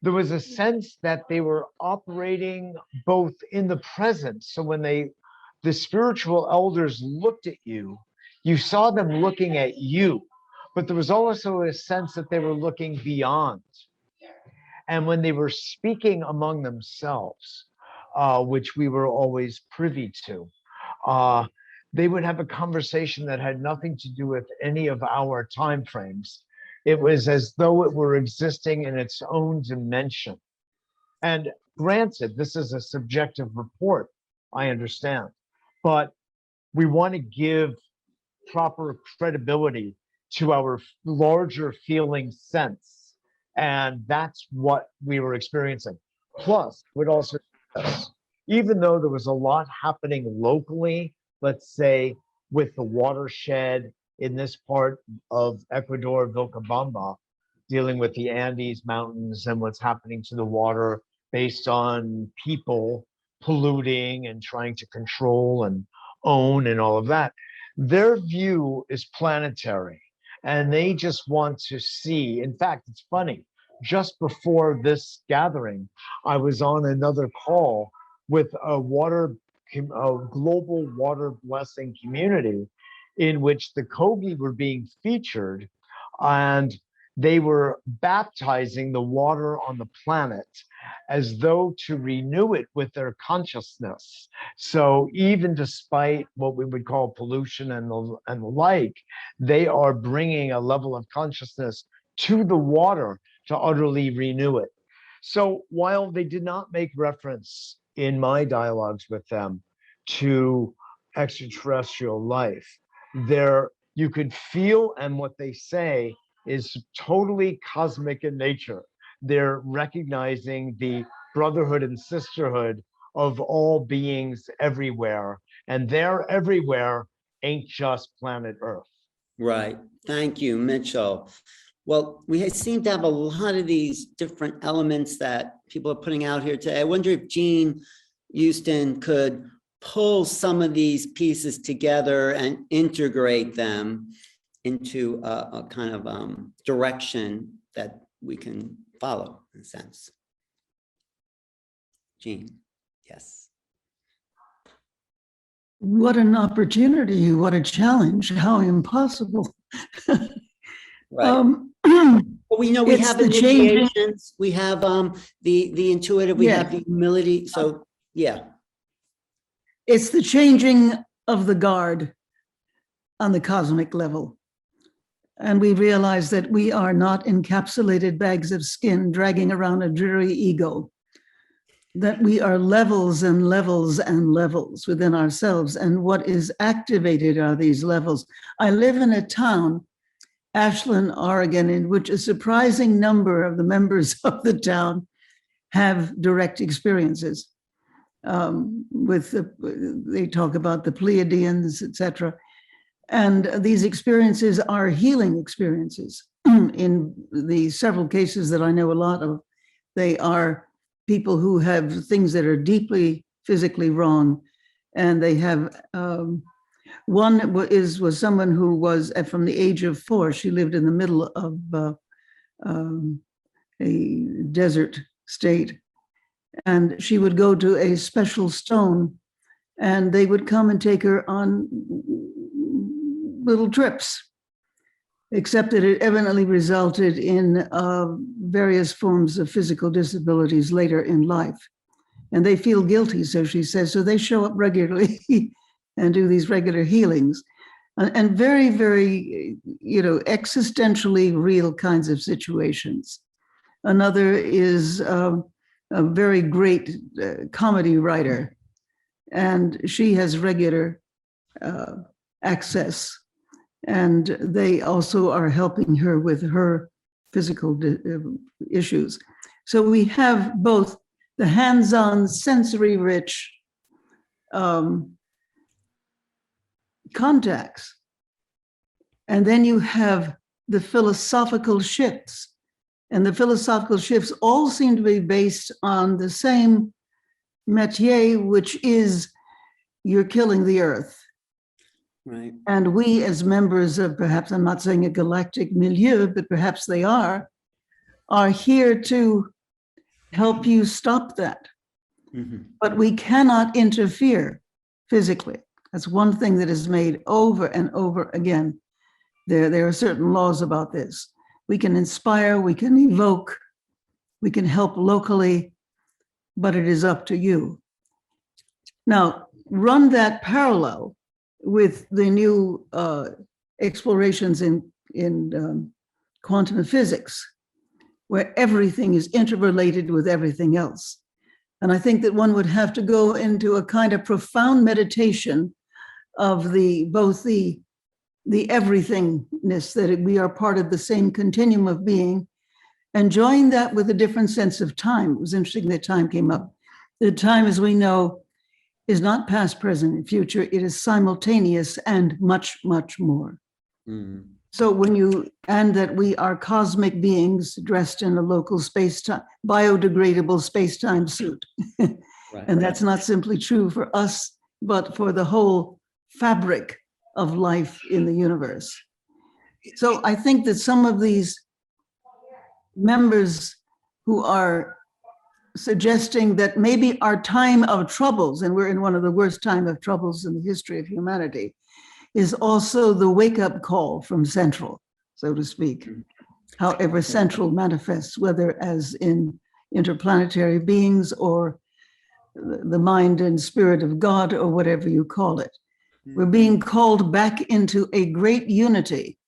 there was a sense that they were operating both in the present. So when the spiritual elders looked at you, you saw them looking at you, but there was also a sense that they were looking beyond. And when they were speaking among themselves, which we were always privy to, they would have a conversation that had nothing to do with any of our time frames. It was as though it were existing in its own dimension. And granted, this is a subjective report, I understand, but we want to give proper credibility to our larger feeling sense. And that's what we were experiencing. Plus, would also, even though there was a lot happening locally, let's say with the watershed in this part of Ecuador, Vilcabamba, dealing with the Andes Mountains and what's happening to the water based on people polluting and trying to control and own and all of that. Their view is planetary, and they just want to see. In fact, it's funny, just before this gathering, I was on another call with a global water blessing community in which the Kogi were being featured, and they were baptizing the water on the planet as though to renew it with their consciousness. So even despite what we would call pollution and the like, they are bringing a level of consciousness to the water to utterly renew it. So while they did not make reference in my dialogues with them to extraterrestrial life, there you could feel, and what they say is totally cosmic in nature. They're recognizing the brotherhood and sisterhood of all beings everywhere, and they're everywhere, ain't just planet Earth. Right. Thank you, Mitchell. Well, we seem to have a lot of these different elements that people are putting out here today. I wonder if Jean Houston could pull some of these pieces together and integrate them into a kind of direction that we can follow, in a sense. Jean, yes. What an opportunity, what a challenge, how impossible. Right. Well, we know we it's have the changing- initiations, we have the intuitive, we Yeah. have the humility. So yeah. It's the changing of the guard on the cosmic level. And we realize that we are not encapsulated bags of skin dragging around a dreary ego, that we are levels and levels and levels within ourselves. And what is activated are these levels. I live in a town, Ashland, Oregon, in which a surprising number of the members of the town have direct experiences. They talk about the Pleiadians, etc. And these experiences are healing experiences. In the several cases that I know a lot of, they are people who have things that are deeply physically wrong. And they have, one was someone who was from the age of 4, she lived in the middle of a desert state. And she would go to a special stone and they would come and take her on little trips, except that it evidently resulted in various forms of physical disabilities later in life. And they feel guilty, so she says, so they show up regularly and do these regular healings. And very, very, existentially real kinds of situations. Another is a very great comedy writer, and she has regular access. And they also are helping her with her physical issues. So we have both the hands-on, sensory-rich contacts, and then you have the philosophical shifts. And the philosophical shifts all seem to be based on the same métier, which is you're killing the earth. Right. And we as members of, perhaps I'm not saying a galactic milieu, but perhaps they are here to help you stop that. Mm-hmm. But we cannot interfere physically. That's one thing that is made over and over again. There are certain laws about this. We can inspire, we can evoke, we can help locally, but it is up to you. Now, run that parallel with the new explorations in quantum physics, where everything is interrelated with everything else. And I think that one would have to go into a kind of profound meditation of both the everythingness, that we are part of the same continuum of being, and join that with a different sense of time. It was interesting that time came up. The time, as we know, is not past, present, and future. It is simultaneous and much, much more. Mm. So and that we are cosmic beings dressed in a local space-time, biodegradable space-time suit. Right. And that's not simply true for us, but for the whole fabric of life in the universe. So I think that some of these members who are suggesting that maybe our time of troubles, and we're in one of the worst time of troubles in the history of humanity, is also the wake-up call from Central, so to speak. However Central manifests, whether as in interplanetary beings or the mind and spirit of God or whatever you call it. We're being called back into a great unity.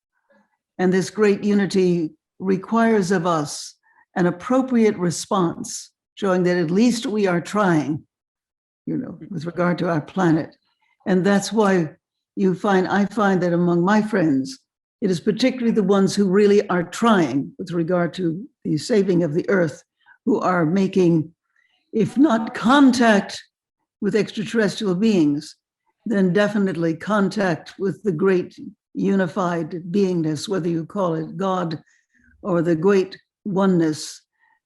And this great unity requires of us an appropriate response, showing that at least we are trying, with regard to our planet. And that's why I find that among my friends, it is particularly the ones who really are trying with regard to the saving of the earth, who are making, if not contact with extraterrestrial beings, then definitely contact with the great unified beingness, whether you call it God or the great oneness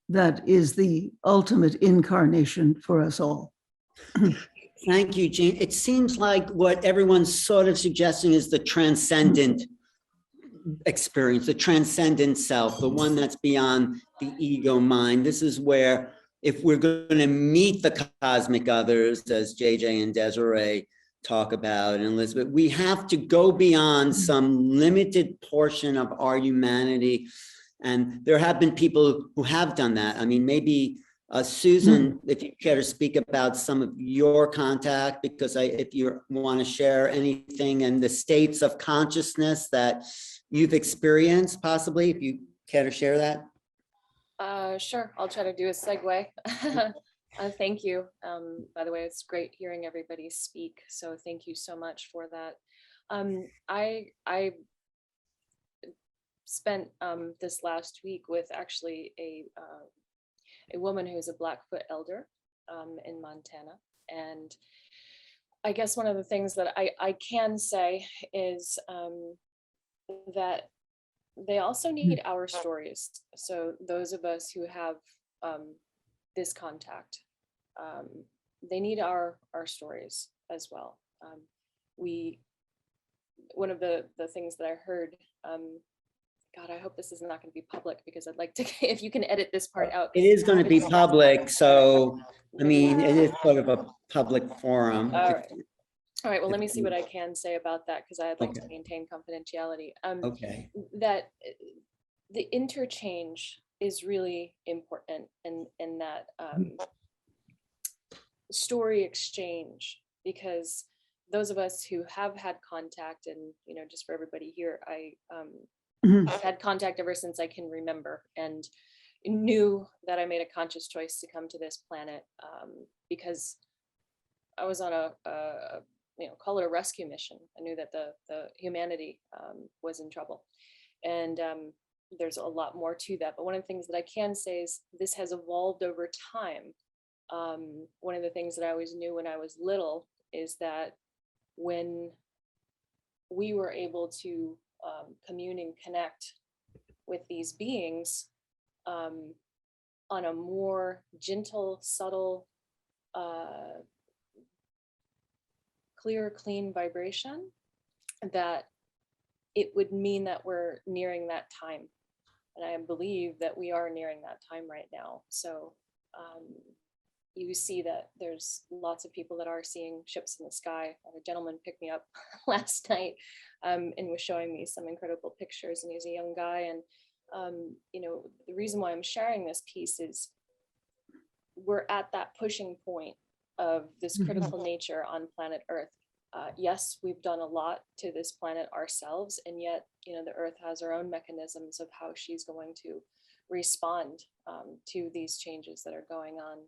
that is the ultimate incarnation for us all. Thank you, Jean. It seems like what everyone's sort of suggesting is the transcendent experience, the transcendent self, the one that's beyond the ego mind. This is where, if we're going to meet the cosmic others, as JJ and Desiree talk about, and Elisabet, we have to go beyond some limited portion of our humanity. And there have been people who have done that. I mean, maybe Susan, if you care to speak about some of your contact, because if you want to share anything and the states of consciousness that you've experienced, possibly, if you care to share that. Sure, I'll try to do a segue. Thank you. By the way, it's great hearing everybody speak, so thank you so much for that. I spent this last week with actually a woman who's a Blackfoot elder in Montana, and I guess one of the things that I can say is that they also need our stories. So those of us who have this contact, they need our stories as well. One of the things that I heard, God, I hope this is not going to be public, because I'd like to, if you can edit this part out. It is going to be public, so I mean, it is sort of a public forum. All right, well, let me see what I can say about that, because I'd like to maintain confidentiality. Okay. That the interchange is really important in that story exchange, because those of us who have had contact, and just for everybody here, I've had contact ever since I can remember, and knew that I made a conscious choice to come to this planet because I was on a call it a rescue mission. I knew that the humanity was in trouble, and there's a lot more to that. But one of the things that I can say is this has evolved over time. One of the things that I always knew when I was little is that when we were able to commune and connect with these beings on a more gentle, subtle, clear, clean vibration, that it would mean that we're nearing that time. And I believe that we are nearing that time right now. So you see that there's lots of people that are seeing ships in the sky. A gentleman picked me up last night and was showing me some incredible pictures, and he's a young guy. And the reason why I'm sharing this piece is we're at that pushing point of this critical nature on planet Earth. Yes, we've done a lot to this planet ourselves, and yet, the Earth has her own mechanisms of how she's going to respond to these changes that are going on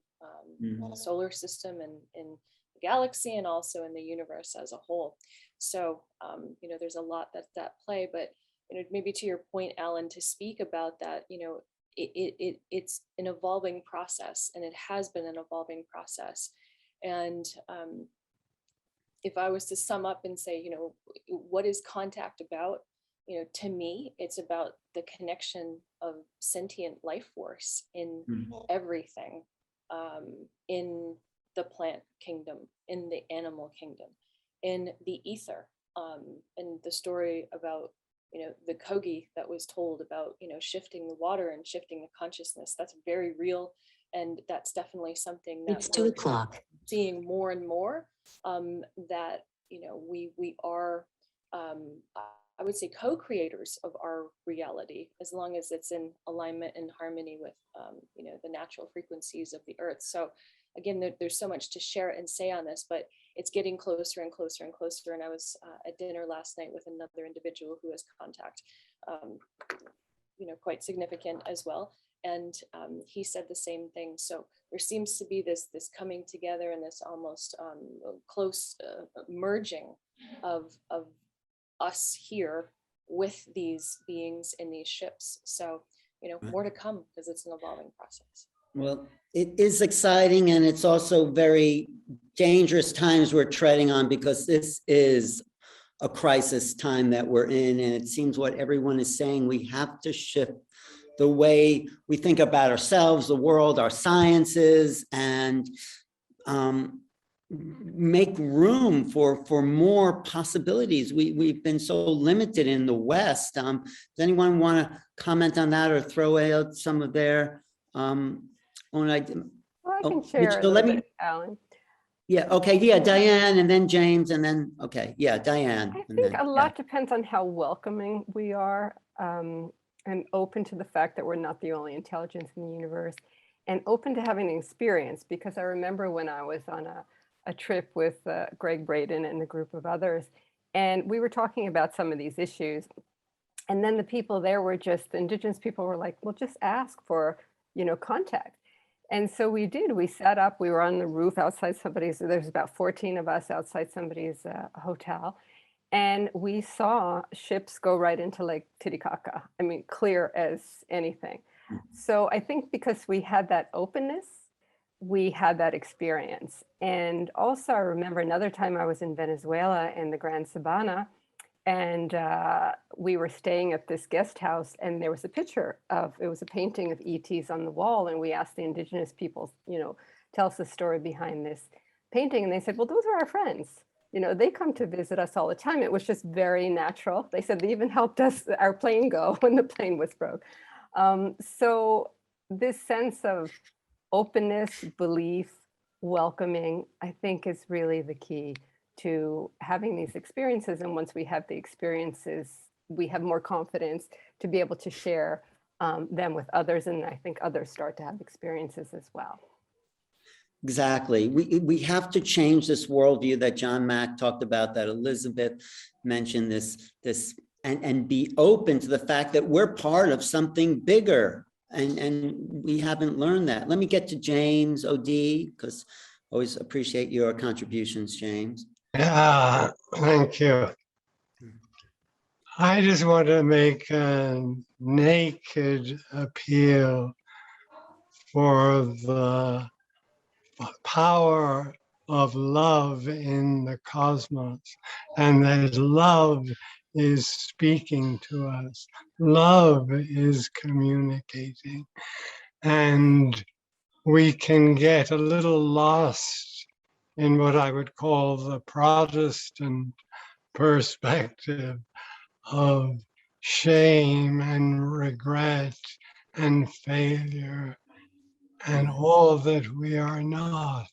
in the solar system and in the galaxy, and also in the universe as a whole. So, there's a lot that's at play, but maybe to your point, Alan, to speak about that, it's an evolving process, and it has been an evolving process. And if I was to sum up and say, what is contact about? To me, it's about the connection of sentient life force in everything, in the plant kingdom, in the animal kingdom, in the ether, and the story about, the Kogi that was told about, shifting the water and shifting the consciousness. That's very real. And that's definitely something that it's 2 o'clock. Seeing more and more, that, we are, I would say, co-creators of our reality, as long as it's in alignment and harmony with, the natural frequencies of the earth. So again, there's so much to share and say on this, but it's getting closer and closer and closer. And I was at dinner last night with another individual who has contact, quite significant as well. And he said the same thing. So there seems to be this coming together and this almost close merging of us here with these beings in these ships. So, more to come, because it's an evolving process. Well, it is exciting, and it's also very dangerous times we're treading on, because this is a crisis time that we're in. And it seems what everyone is saying, we have to shift the way we think about ourselves, the world, our sciences, and make room for more possibilities. We've been so limited in the West. Does anyone want to comment on that or throw out some of their own ideas? Well, I can share a little bit, Alan. Yeah, okay, yeah, Diane, and then James, and then, okay, yeah, Diane. I and think then, a lot depends on how welcoming we are, and open to the fact that we're not the only intelligence in the universe, and open to having an experience. Because I remember when I was on a trip with Greg Braden and a group of others, and we were talking about some of these issues. And then the people there were just, the indigenous people were like, well, just ask for, contact. And so we did. We sat up, we were on the roof outside somebody's, there's about 14 of us outside somebody's hotel. And we saw ships go right into Lake Titicaca. I mean, clear as anything. So I think because we had that openness, we had that experience. And also I remember another time I was in Venezuela in the Grand Sabana, and we were staying at this guest house, and there was a picture of, it was a painting of ETs on the wall. And we asked the indigenous people, tell us the story behind this painting. And they said, well, those are our friends. They come to visit us all the time. It was just very natural. They said they even helped us, our plane go when the plane was broke. So this sense of openness, belief, welcoming, I think is really the key to having these experiences. And once we have the experiences, we have more confidence to be able to share them with others. And I think others start to have experiences as well. Exactly. We have to change this worldview that John Mack talked about, that Elisabet mentioned, this and be open to the fact that we're part of something bigger. And we haven't learned that. Let me get to James O.D., because I always appreciate your contributions, James. Yeah, thank you. I just want to make a naked appeal for the power of love in the cosmos, and that love is speaking to us. Love is communicating, and we can get a little lost in what I would call the Protestant perspective of shame and regret and failure and all that we are not.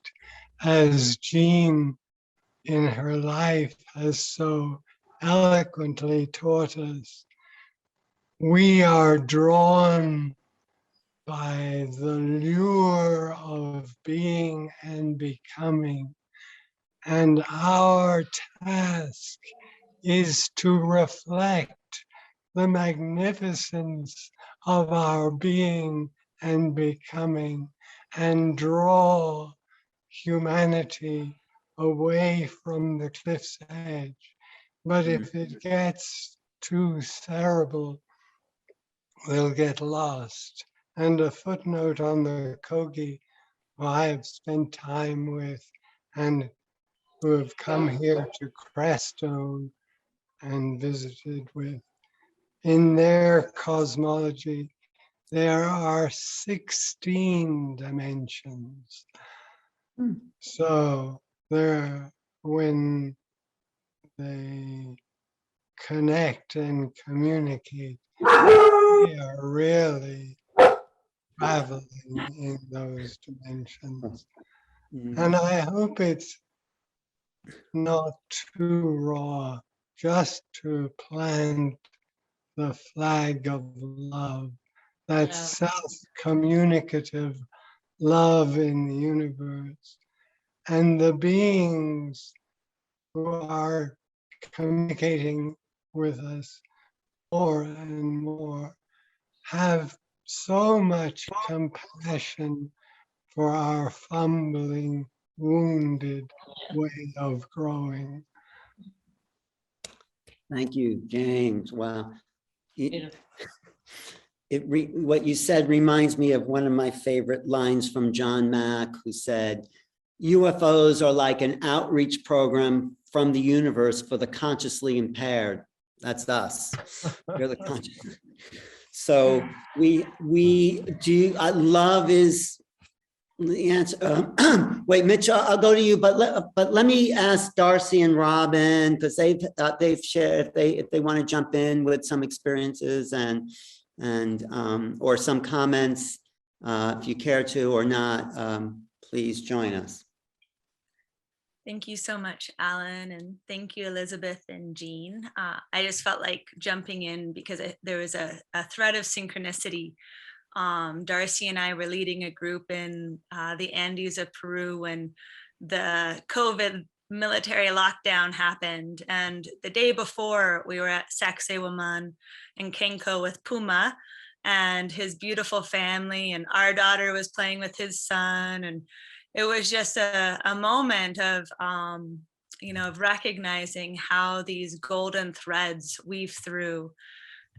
As Jean in her life has so eloquently taught us, we are drawn by the lure of being and becoming. And our task is to reflect the magnificence of our being and becoming, and draw humanity away from the cliff's edge. But if it gets too cerebral, they'll get lost. And a footnote on the Kogi, who I have spent time with and who have come here to Crestone and visited with. In their cosmology, there are 16 dimensions. So when they connect and communicate, they are really traveling in those dimensions. And I hope it's not too raw, just to plant the flag of love, that self-communicative love in the universe. And the beings who are communicating with us more and more have so much compassion for our fumbling, wounded way of growing. Thank you, James. Wow. what you said reminds me of one of my favorite lines from John Mack, who said, UFOs are like an outreach program from the universe for the consciously impaired. That's us. We're the conscious. So love is the answer. Wait, Mitch, I'll go to you, but let me ask Darcy and Robin, because they've shared if they want to jump in with some experiences and or some comments, if you care to or not, please join us. Thank you so much, Alan, and thank you, Elisabet and Jean. I just felt like jumping in because there was a thread of synchronicity. Darcy and I were leading a group in the Andes of Peru when the COVID military lockdown happened. And the day before, we were at Sacsayhuaman in Kenko with Puma and his beautiful family, and our daughter was playing with his son, and it was just a moment of, of recognizing how these golden threads weave through.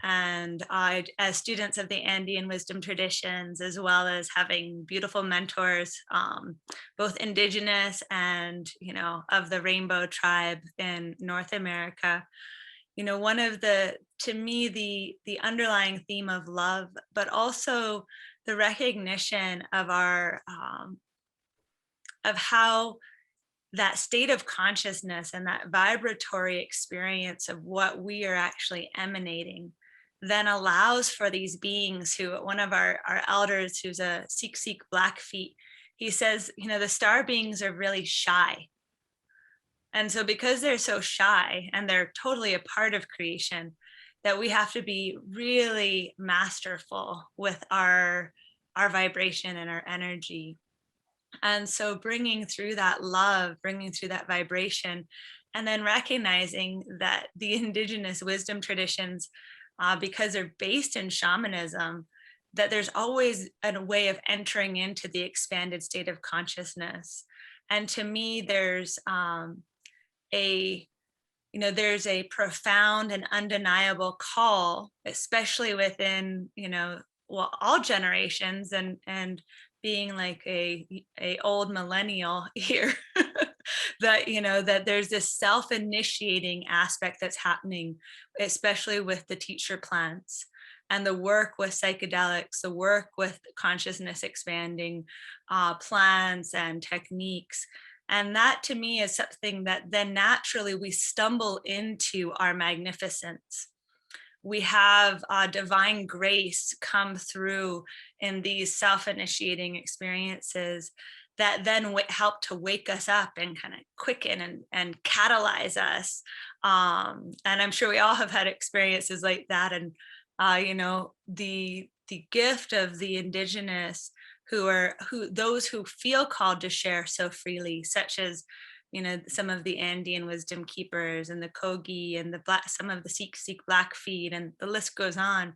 And as students of the Andean wisdom traditions, as well as having beautiful mentors, both indigenous and, of the Rainbow tribe in North America, one of to me, the underlying theme of love, but also the recognition of our, of how that state of consciousness and that vibratory experience of what we are actually emanating then allows for these beings who, one of our elders who's a Sikh Blackfeet, he says, the star beings are really shy. And so because they're so shy and they're totally a part of creation, that we have to be really masterful with our vibration and our energy. And so bringing through that love, bringing through that vibration, and then recognizing that the indigenous wisdom traditions, because they're based in shamanism, that there's always a way of entering into the expanded state of consciousness. And to me, there's there's a profound and undeniable call, especially within, all generations, and being like a old millennial here, that that there's this self-initiating aspect that's happening, especially with the teacher plants and the work with psychedelics, the work with consciousness expanding plants and techniques. And that to me is something that then naturally we stumble into our magnificence. We have divine grace come through in these self-initiating experiences that then help to wake us up and kind of quicken and catalyze us. And I'm sure we all have had experiences like that. And, the gift of the indigenous those who feel called to share so freely, such as some of the Andean wisdom keepers and the Kogi and some of the Sikh Blackfeet, and the list goes on,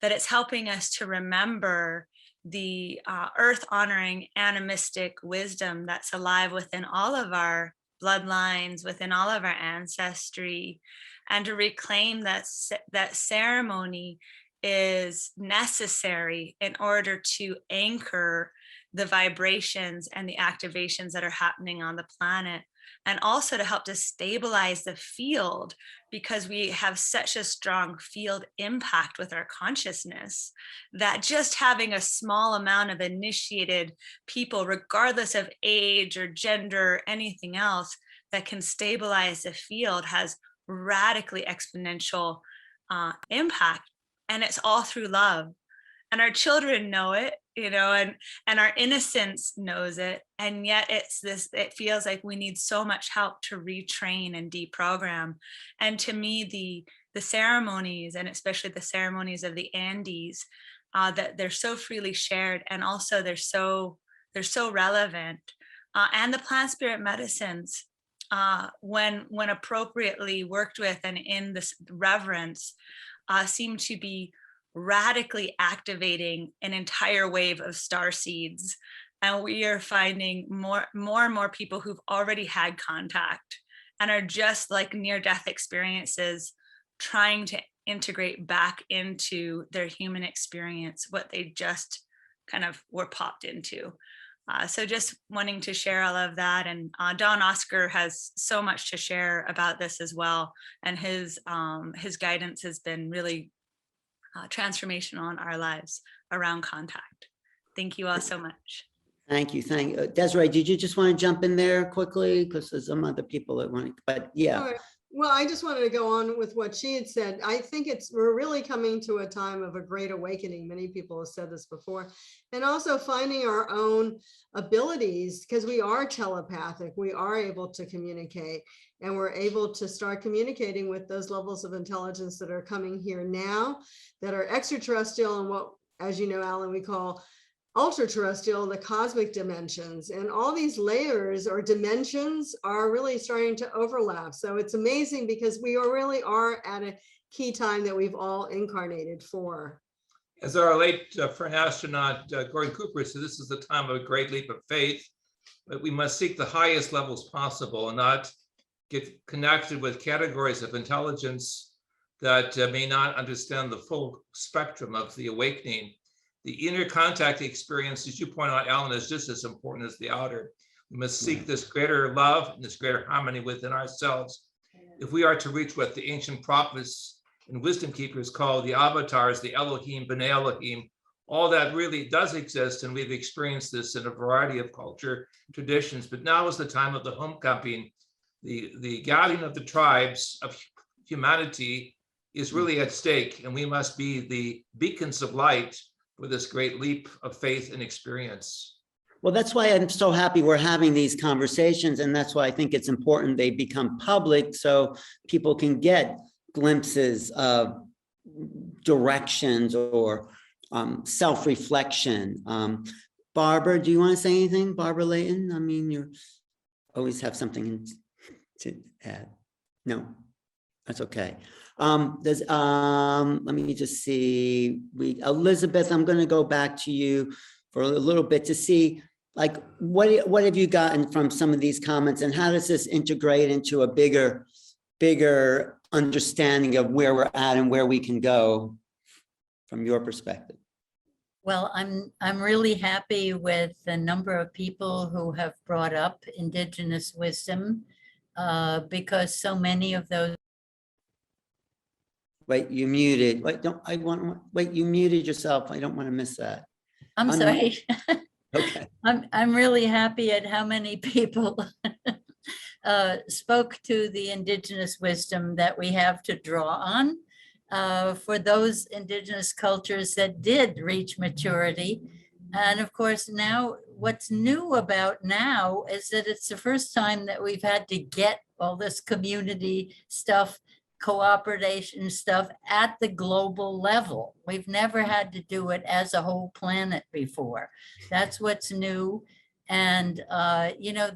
that it's helping us to remember the earth honoring animistic wisdom that's alive within all of our bloodlines, within all of our ancestry, and to reclaim that ceremony is necessary in order to anchor the vibrations and the activations that are happening on the planet, and also to help to stabilize the field, because we have such a strong field impact with our consciousness that just having a small amount of initiated people, regardless of age or gender or anything else, that can stabilize the field has radically exponential impact. And it's all through love. And our children know it, and our innocence knows it. And yet it feels like we need so much help to retrain and deprogram. And to me, the ceremonies, and especially the ceremonies of the Andes, that they're so freely shared, and also they're so relevant. And the plant spirit medicines, when appropriately worked with and in this reverence, seem to be radically activating an entire wave of star seeds. And we are finding more and more people who've already had contact and are just like near-death experiences, trying to integrate back into their human experience what they just kind of were popped into. So just wanting to share all of that. And Don Oscar has so much to share about this as well. And his guidance has been really transformational in our lives around contact. Thank you all so much. Thank you. Desiree, did you just want to jump in there quickly? Because there's some other people that want to, but yeah. All right. Well, I just wanted to go on with what she had said. I think we're really coming to a time of a great awakening. Many people have said this before, and also finding our own abilities, because we are telepathic, we are able to communicate, and we're able to start communicating with those levels of intelligence that are coming here now, that are extraterrestrial, and what, as you know, Alan, we call ultra-terrestrial, the cosmic dimensions. And all these layers or dimensions are really starting to overlap. So it's amazing, because we really are at a key time that we've all incarnated for. As our late friend astronaut Gordon Cooper said, this is the time of a great leap of faith, but we must seek the highest levels possible and not get connected with categories of intelligence that may not understand the full spectrum of the awakening. The inner contact experience, as you point out, Alan, is just as important as the outer. We must seek this greater love and this greater harmony within ourselves if we are to reach what the ancient prophets and wisdom keepers call the avatars, the Elohim, B'nai Elohim. All that really does exist, and we've experienced this in a variety of culture traditions. But now is the time of the homecoming. The gathering of the tribes of humanity is really at stake, and we must be the beacons of light for this great leap of faith and experience. Well, that's why I'm so happy we're having these conversations. And that's why I think it's important they become public so people can get glimpses of directions or self-reflection. Barbara, do you want to say anything? Barbara Layton? I mean, you always have something to add. No, that's okay. Let me just see. Elisabet, I'm going to go back to you for a little bit to see, like, what have you gotten from some of these comments, and how does this integrate into a bigger understanding of where we're at and where we can go from your perspective? Well, I'm really happy with the number of people who have brought up Indigenous wisdom, because so many of those. Wait, you muted. Wait, you muted yourself. I don't want to miss that. I'm sorry. Okay. I'm really happy at how many people spoke to the Indigenous wisdom that we have to draw on for those Indigenous cultures that did reach maturity. And of course, now what's new about now is that it's the first time that we've had to get all this community stuff, cooperation stuff at the global level. We've never had to do it as a whole planet before. That's what's new. And you know,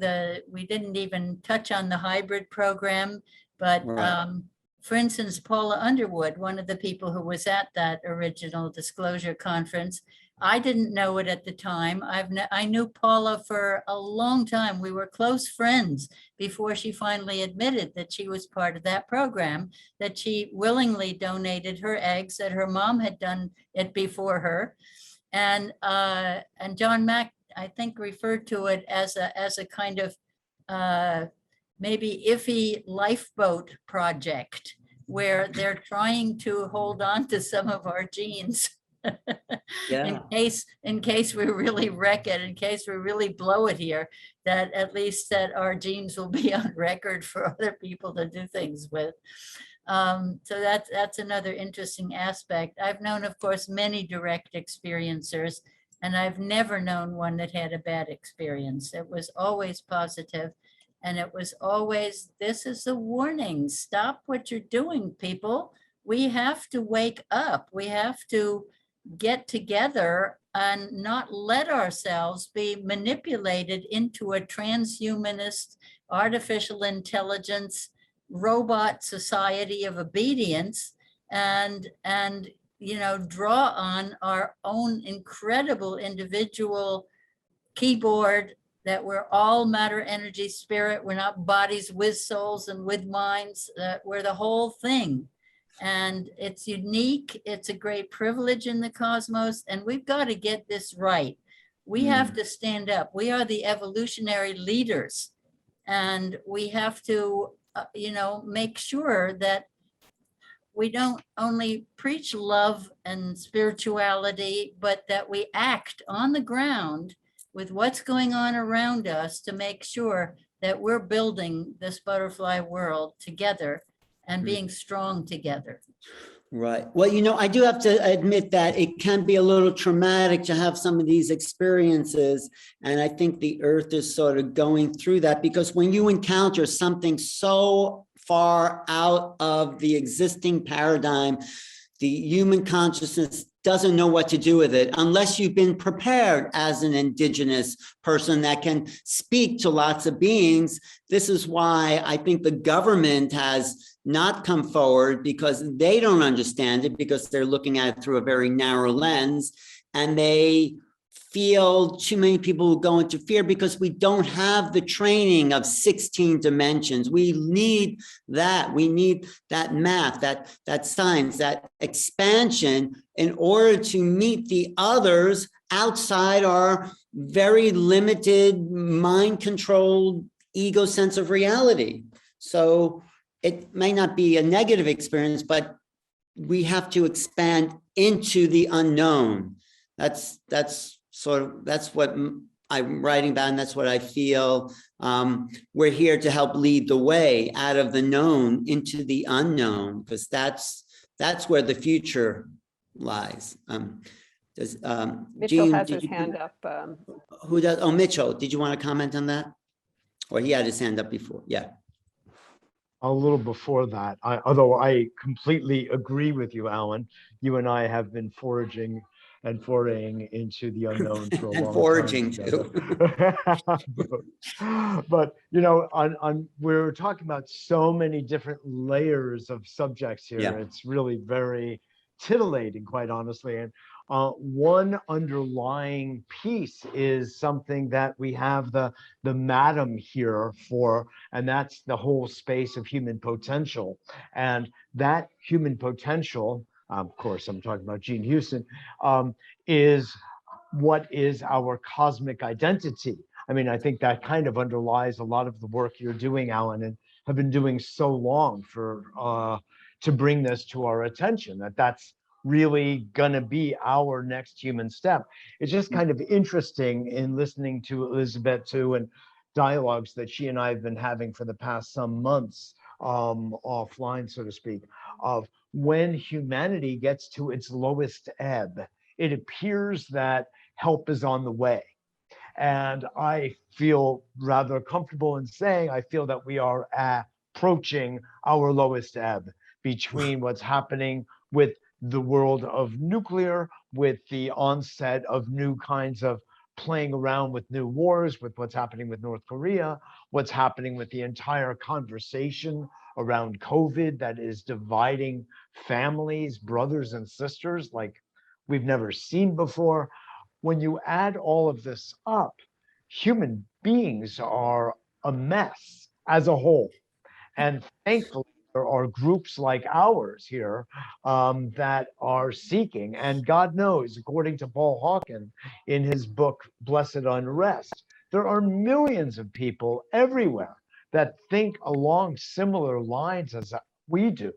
we didn't even touch on the hybrid program, but for instance, Paula Underwood, one of the people who was at that original disclosure conference, I didn't know it at the time. I knew Paula for a long time. We were close friends before she finally admitted that she was part of that program, that she willingly donated her eggs, that her mom had done it before her. And John Mack, I think, referred to it as a kind of maybe iffy lifeboat project where they're trying to hold on to some of our genes. Yeah. in case we really wreck it, in case we really blow it here, that at least that our genes will be on record for other people to do things with. So that's another interesting aspect. I've known, of course, many direct experiencers, and I've never known one that had a bad experience. It was always positive, and it was always, this is a warning. Stop what you're doing, people. We have to wake up. We have to get together and not let ourselves be manipulated into a transhumanist, artificial intelligence, robot society of obedience, and you know, draw on our own incredible individual keyboard that we're all matter, energy, spirit. We're not bodies with souls and with minds. We're the whole thing. And it's unique. It's a great privilege in the cosmos. And we've got to get this right. We have to stand up. We are the evolutionary leaders. And we have to, make sure that we don't only preach love and spirituality, but that we act on the ground with what's going on around us to make sure that we're building this butterfly world together and being strong together. Right. Well, I do have to admit that it can be a little traumatic to have some of these experiences. And I think the Earth is sort of going through that, because when you encounter something so far out of the existing paradigm, the human consciousness doesn't know what to do with it unless you've been prepared as an indigenous person that can speak to lots of beings. This is why I think the government has not come forward, because they don't understand it, because they're looking at it through a very narrow lens, and they feel too many people will go into fear because we don't have the training of 16 dimensions. We need that. We need that math, that science, that expansion in order to meet the others outside our very limited mind-controlled ego sense of reality. So it may not be a negative experience, but we have to expand into the unknown. That's what I'm writing about, and that's what I feel. We're here to help lead the way out of the known into the unknown, because that's where the future lies. Mitchell Jean, has his hand up. Who does? Oh, Mitchell, did you want to comment on that? Or he had his hand up before? Yeah. A little before that, although I completely agree with you, Alan. You and I have been foraging and foraying into the unknown for a And long foraging time too. But we're talking about so many different layers of subjects here. Yeah. It's really very titillating, quite honestly. And one underlying piece is something that we have the madam here for, and that's the whole space of human potential. And that human potential, of course, I'm talking about Jean Houston, is what is our cosmic identity. I mean, I think that kind of underlies a lot of the work you're doing, Alan, and have been doing so long to bring this to our attention, that's really gonna be our next human step. It's just kind of interesting in listening to Elisabet too, and dialogues that she and I have been having for the past some months, offline, so to speak, of when humanity gets to its lowest ebb, it appears that help is on the way. And I feel rather comfortable in saying, I feel that we are approaching our lowest ebb between what's happening with the world of nuclear, with the onset of new kinds of playing around with new wars, with what's happening with North Korea, what's happening with the entire conversation around COVID that is dividing families, brothers and sisters like we've never seen before. When you add all of this up, human beings are a mess as a whole. And thankfully, there are groups like ours here that are seeking, and God knows, according to Paul Hawken in his book, Blessed Unrest, there are millions of people everywhere that think along similar lines as we do.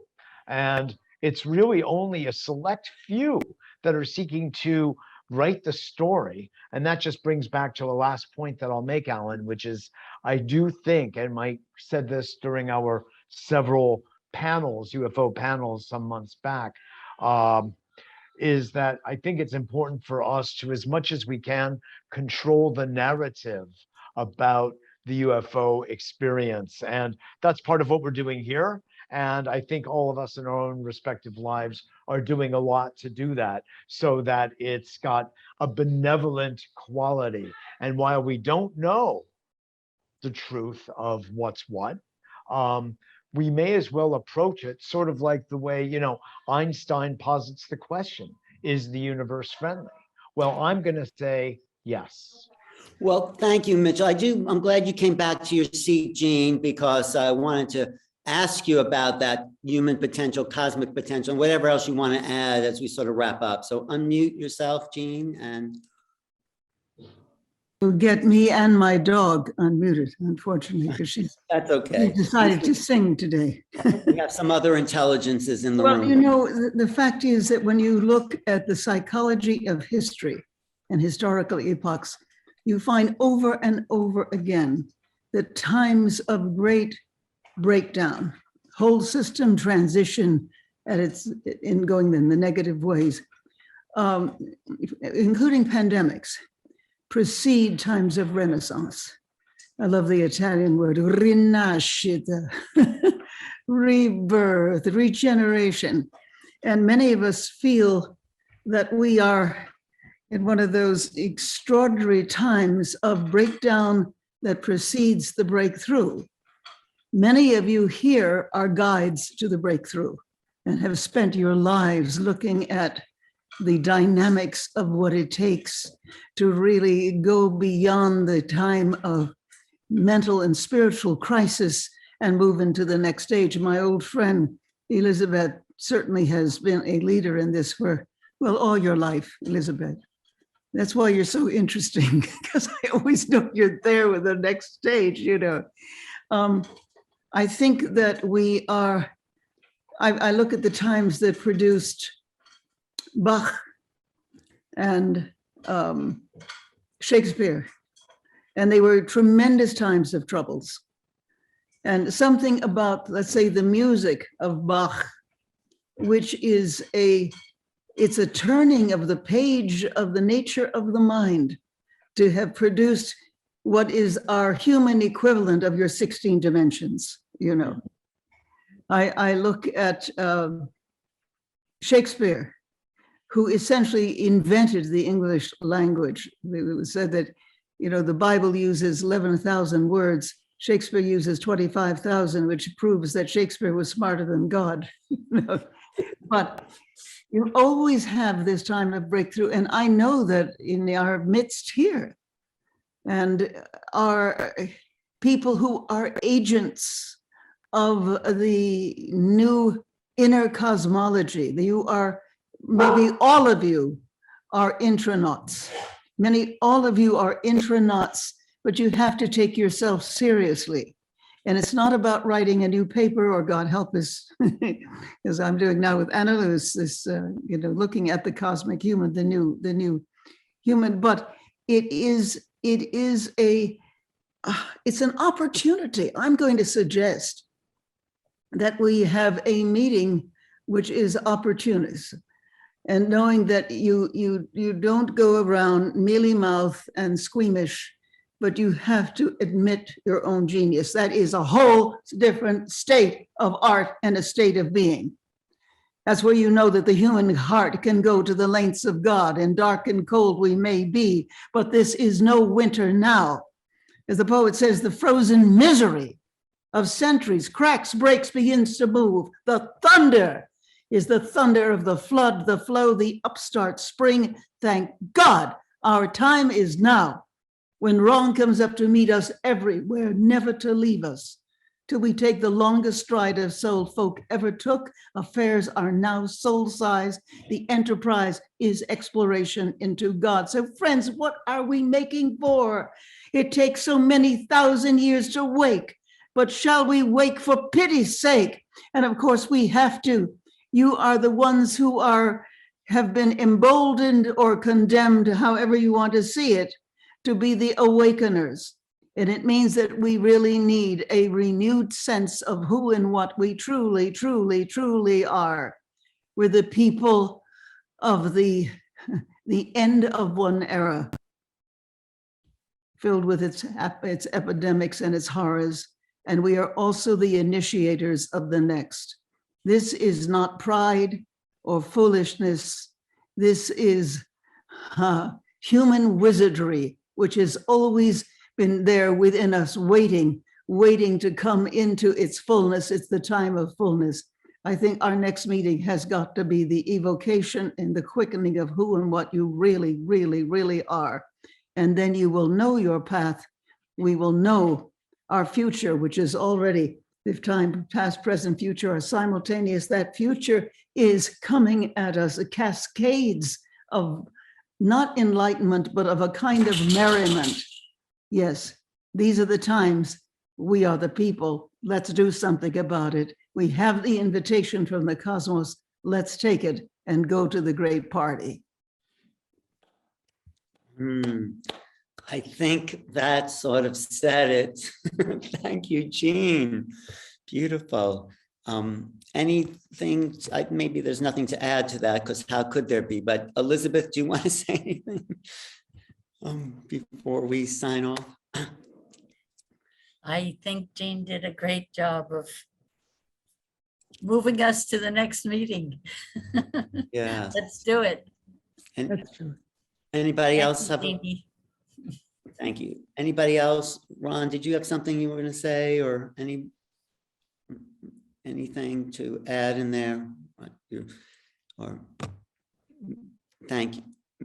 And it's really only a select few that are seeking to write the story. And that just brings back to the last point that I'll make, Alan, which is I do think, and Mike said this during our several panels, UFO panels some months back, is that I think it's important for us to, as much as we can, control the narrative about the UFO experience. And that's part of what we're doing here. And I think all of us in our own respective lives are doing a lot to do that, so that it's got a benevolent quality. And while we don't know the truth of what's what, we may as well approach it sort of like the way, Einstein posits the question, is the universe friendly? Well, I'm going to say yes. Well, thank you, Mitchell. I'm glad you came back to your seat, Jean, because I wanted to ask you about that human potential, cosmic potential, and whatever else you want to add as we sort of wrap up. So unmute yourself, Jean, and You'll get me and my dog unmuted, unfortunately, because that's okay. she decided to sing today. We have some other intelligences in the Well, room. you know, the fact is that when you look at the psychology of history and historical epochs, you find over and over again that times of great breakdown, whole system transition in going in the negative ways, including pandemics, precede times of Renaissance. I love the Italian word, rinascita, rebirth, regeneration. And many of us feel that we are in one of those extraordinary times of breakdown that precedes the breakthrough. Many of you here are guides to the breakthrough and have spent your lives looking at the dynamics of what it takes to really go beyond the time of mental and spiritual crisis and move into the next stage. My old friend, Elisabet, certainly has been a leader in this for, well, all your life, Elisabet. That's why you're so interesting, because I always know you're there with the next stage, you know. I think that we are, I look at the times that produced Bach and Shakespeare, and they were tremendous times of troubles. And something about, let's say, the music of Bach, which is it's a turning of the page of the nature of the mind to have produced what is our human equivalent of your 16 dimensions, you know. I look at Shakespeare, who essentially invented the English language. It was said that, you know, the Bible uses 11,000 words. Shakespeare uses 25,000, which proves that Shakespeare was smarter than God. You know? But you always have this time of breakthrough. And I know that in our midst here, and are people who are agents of the new inner cosmology. You are, maybe all of you are intranauts. All of you are intranauts, but you have to take yourself seriously. And it's not about writing a new paper, or God help us, as I'm doing now with Anna Lewis, this, you know, looking at the cosmic human, the new human, but it's an opportunity. I'm going to suggest that we have a meeting which is opportunist, and knowing that you don't go around mealy-mouthed and squeamish, but you have to admit your own genius. That is a whole different state of art and a state of being. That's where you know that the human heart can go to the lengths of God, and dark and cold we may be, but this is no winter now. As the poet says, the frozen misery of centuries cracks, breaks, begins to move. The thunder is the thunder of the flood, the flow, the upstart spring. Thank God our time is now, when wrong comes up to meet us everywhere, never to leave us. Till we take the longest stride of soul folk ever took, affairs are now soul size. The enterprise is exploration into God. So friends, what are we making for? It takes so many thousand years to wake, but shall we wake for pity's sake? And of course we have to. You are the ones who have been emboldened or condemned, however you want to see it, to be the awakeners. And it means that we really need a renewed sense of who and what we truly, truly, truly are. We're the people of the end of one era, filled with its epidemics and its horrors. And we are also the initiators of the next. This is not pride or foolishness. This is human wizardry, which has always been there within us, waiting to come into its fullness. It's the time of fullness. I think our next meeting has got to be the evocation and the quickening of who and what you really, really, really are. And then you will know your path. We will know our future, which is already If time, past, present, future are simultaneous, that future is coming at us, cascades of not enlightenment, but of a kind of merriment. Yes, these are the times. We are the people. Let's do something about it. We have the invitation from the cosmos. Let's take it and go to the great party. I think that sort of said it. Thank you, Jean. Beautiful. Anything, maybe there's nothing to add to that, because how could there be? But Elisabet, do you want to say anything before we sign off? I think Jean did a great job of moving us to the next meeting. Yeah. Let's do it. And That's true. anybody else have? Jeannie. Thank you. Anybody else? Ron, did you have something you were going to say, or anything to add in there? Or thank you.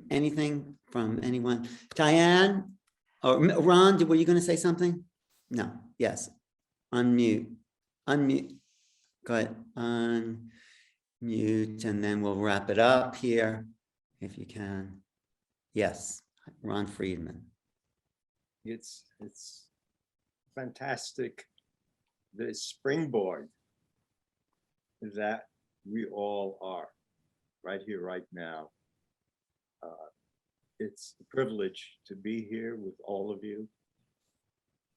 Anything from anyone? Diane or Ron, were you going to say something? No. Yes. Unmute. Unmute. Go ahead. Unmute, and then we'll wrap it up here if you can. Yes. Ron Friedman. It's fantastic, the springboard that we all are right here, right now. It's a privilege to be here with all of you,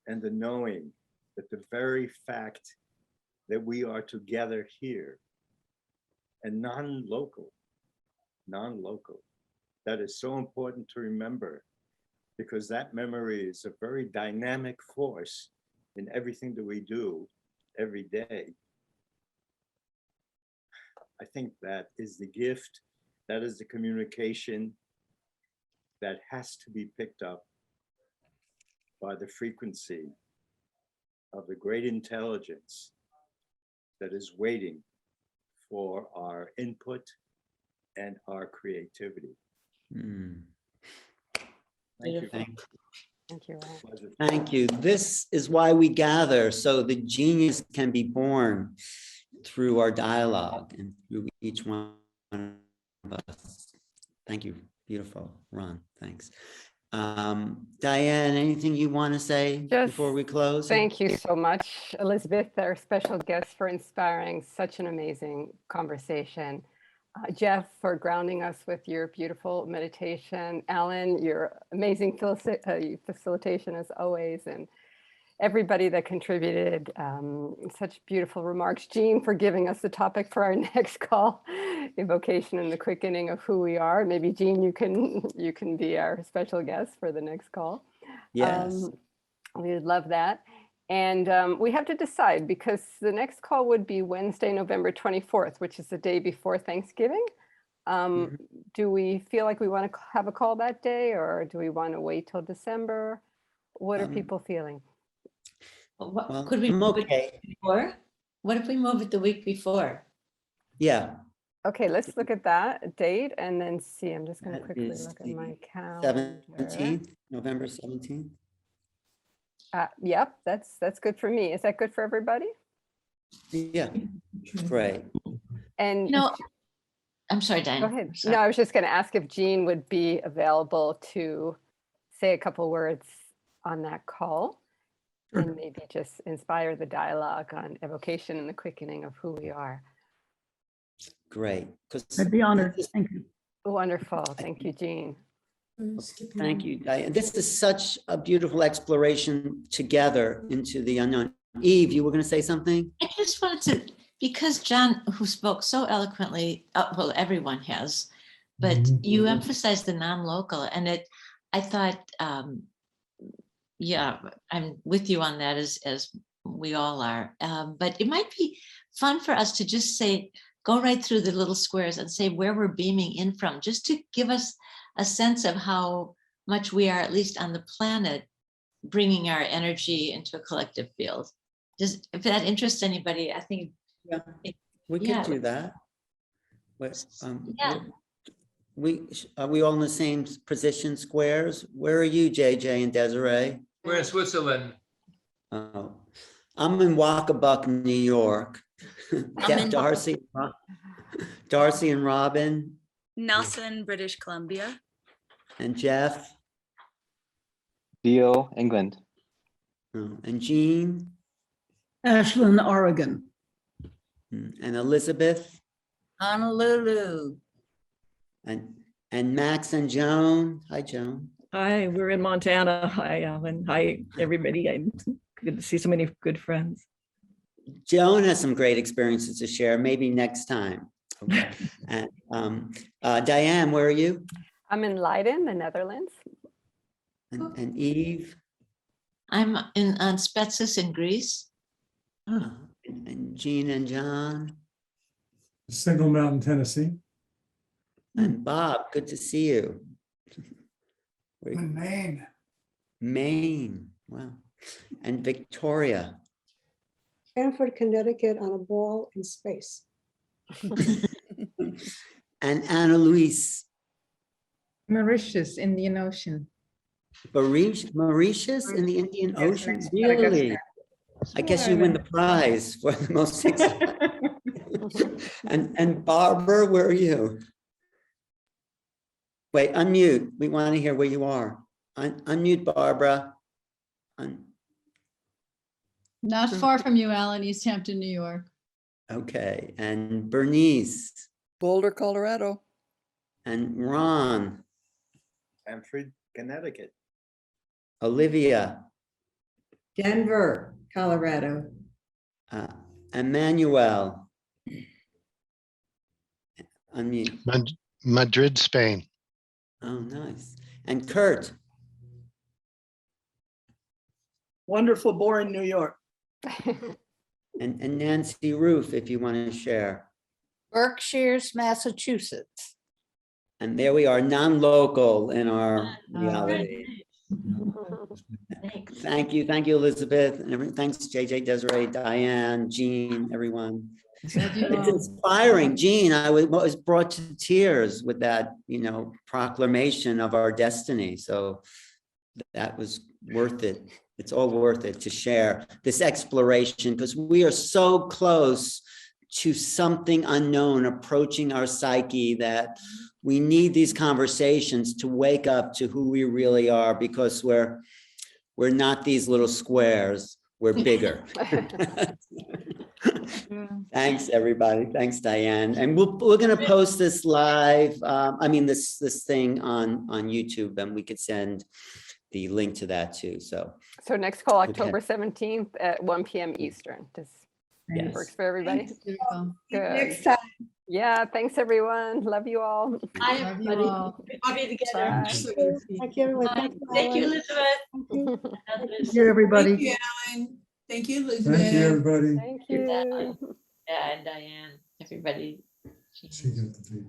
and the knowing that the very fact that we are together here and non-local, that is so important to remember, because that memory is a very dynamic force in everything that we do every day. I think that is the gift, that is the communication that has to be picked up by the frequency of the great intelligence that is waiting for our input and our creativity. Thank you. Thank you. Thank you. This is why we gather, so the genius can be born through our dialogue and through each one of us. Thank you. Beautiful. Ron, thanks. Diane, anything you want to say before we close? Thank you so much, Elisabet, our special guest, for inspiring such an amazing conversation. Jeff, for grounding us with your beautiful meditation. Alan, your amazing facilitation as always, and everybody that contributed such beautiful remarks. Jean, for giving us the topic for our next call, evocation and the quickening of who we are. Maybe Jean, you can be our special guest for the next call. Yes. We would love that. And we have to decide, because the next call would be Wednesday, November 24th, which is the day before Thanksgiving. Do we feel like we want to have a call that day, or do we want to wait till December? What are people feeling? Well, could we move it before? What if we move it the week before? Yeah. Okay, let's look at that date and then see. I'm just going to quickly look at my calendar. 17th, November 17th. Yep, that's good for me. Is that good for everybody? Yeah, great. And I'm sorry, Diane. Go ahead. No, I was just going to ask if Jean would be available to say a couple words on that call, and maybe just inspire the dialogue on evocation and the quickening of who we are. Great. I'd be honored. Thank you. Wonderful. Thank you, Jean. Thank you, Diane. This is such a beautiful exploration together into the unknown. Eve, you were going to say something? I just wanted to, because John, who spoke so eloquently, well, everyone has, but you emphasized the non-local, and I thought, yeah, I'm with you on that, as we all are. But it might be fun for us to just say, go right through the little squares and say where we're beaming in from, just to give us a sense of how much we are, at least on the planet, bringing our energy into a collective field. Just if that interests anybody, I think. Yeah, we can do that. But, are we all in the same position, squares? Where are you, JJ and Desiree? We're in Switzerland. Oh, I'm in Walkabuck, New York. in- Darcy and Robin Nelson, British Columbia. and Jeff Deal, England. and Jean Ashland, Oregon. and Elisabet Honolulu. and Max and Joan. Hi, Joan. Hi, we're in Montana. Hi, Alan. Hi, everybody. I'm good to see so many good friends. Joan has some great experiences to share, maybe next time. Okay. And Diane, where are you? I'm in Leiden, the Netherlands. And Eve? I'm on Spetses in Greece. And Jean and John? Single Mountain, Tennessee. And Bob, good to see you. In Maine. Maine, wow. And Victoria. Stanford, Connecticut on a ball in space. And Anna Louise. Mauritius, Indian Ocean. Mauritius in the Indian Ocean? Really? I guess you win the prize for the most. And Barbara, where are you? Wait, unmute. We want to hear where you are. Unmute, Barbara. Not far from you, Alan, East Hampton, New York. Okay, and Bernice. Boulder, Colorado. And Ron. Stamford, Connecticut. Olivia. Denver, Colorado. Emmanuel. Unmute. Madrid, Spain. Oh, nice. And Kurt. Wonderful, boring New York. And Nancy Roof, if you want to share. Berkshires, Massachusetts. And there we are, non-local in our reality. Thank you, Elisabeth, and thanks JJ, Desiree, Diane, Jean, everyone. It's inspiring, Jean. I was brought to tears with that, proclamation of our destiny. So that was worth it. It's all worth it to share this exploration because we are so close to something unknown approaching our psyche that we need these conversations to wake up to who we really are because we're not these little squares, we're bigger. Thanks, everybody. Thanks, Diane. And we're going to post this live. This thing on YouTube, and we could send the link to that too. So next call, October 17th at 1 p.m. Eastern. Works for everybody. Good. Next time. Yeah, thanks everyone. Love you all. Bye, everybody. Coffee together. Thank you, everyone. Thank you, Elizabeth. Thank you, everybody. Thank you, Alan. Thank you, Elizabeth. Thank you, everybody. Thank you. Yeah, and Diane, everybody. She got the TV.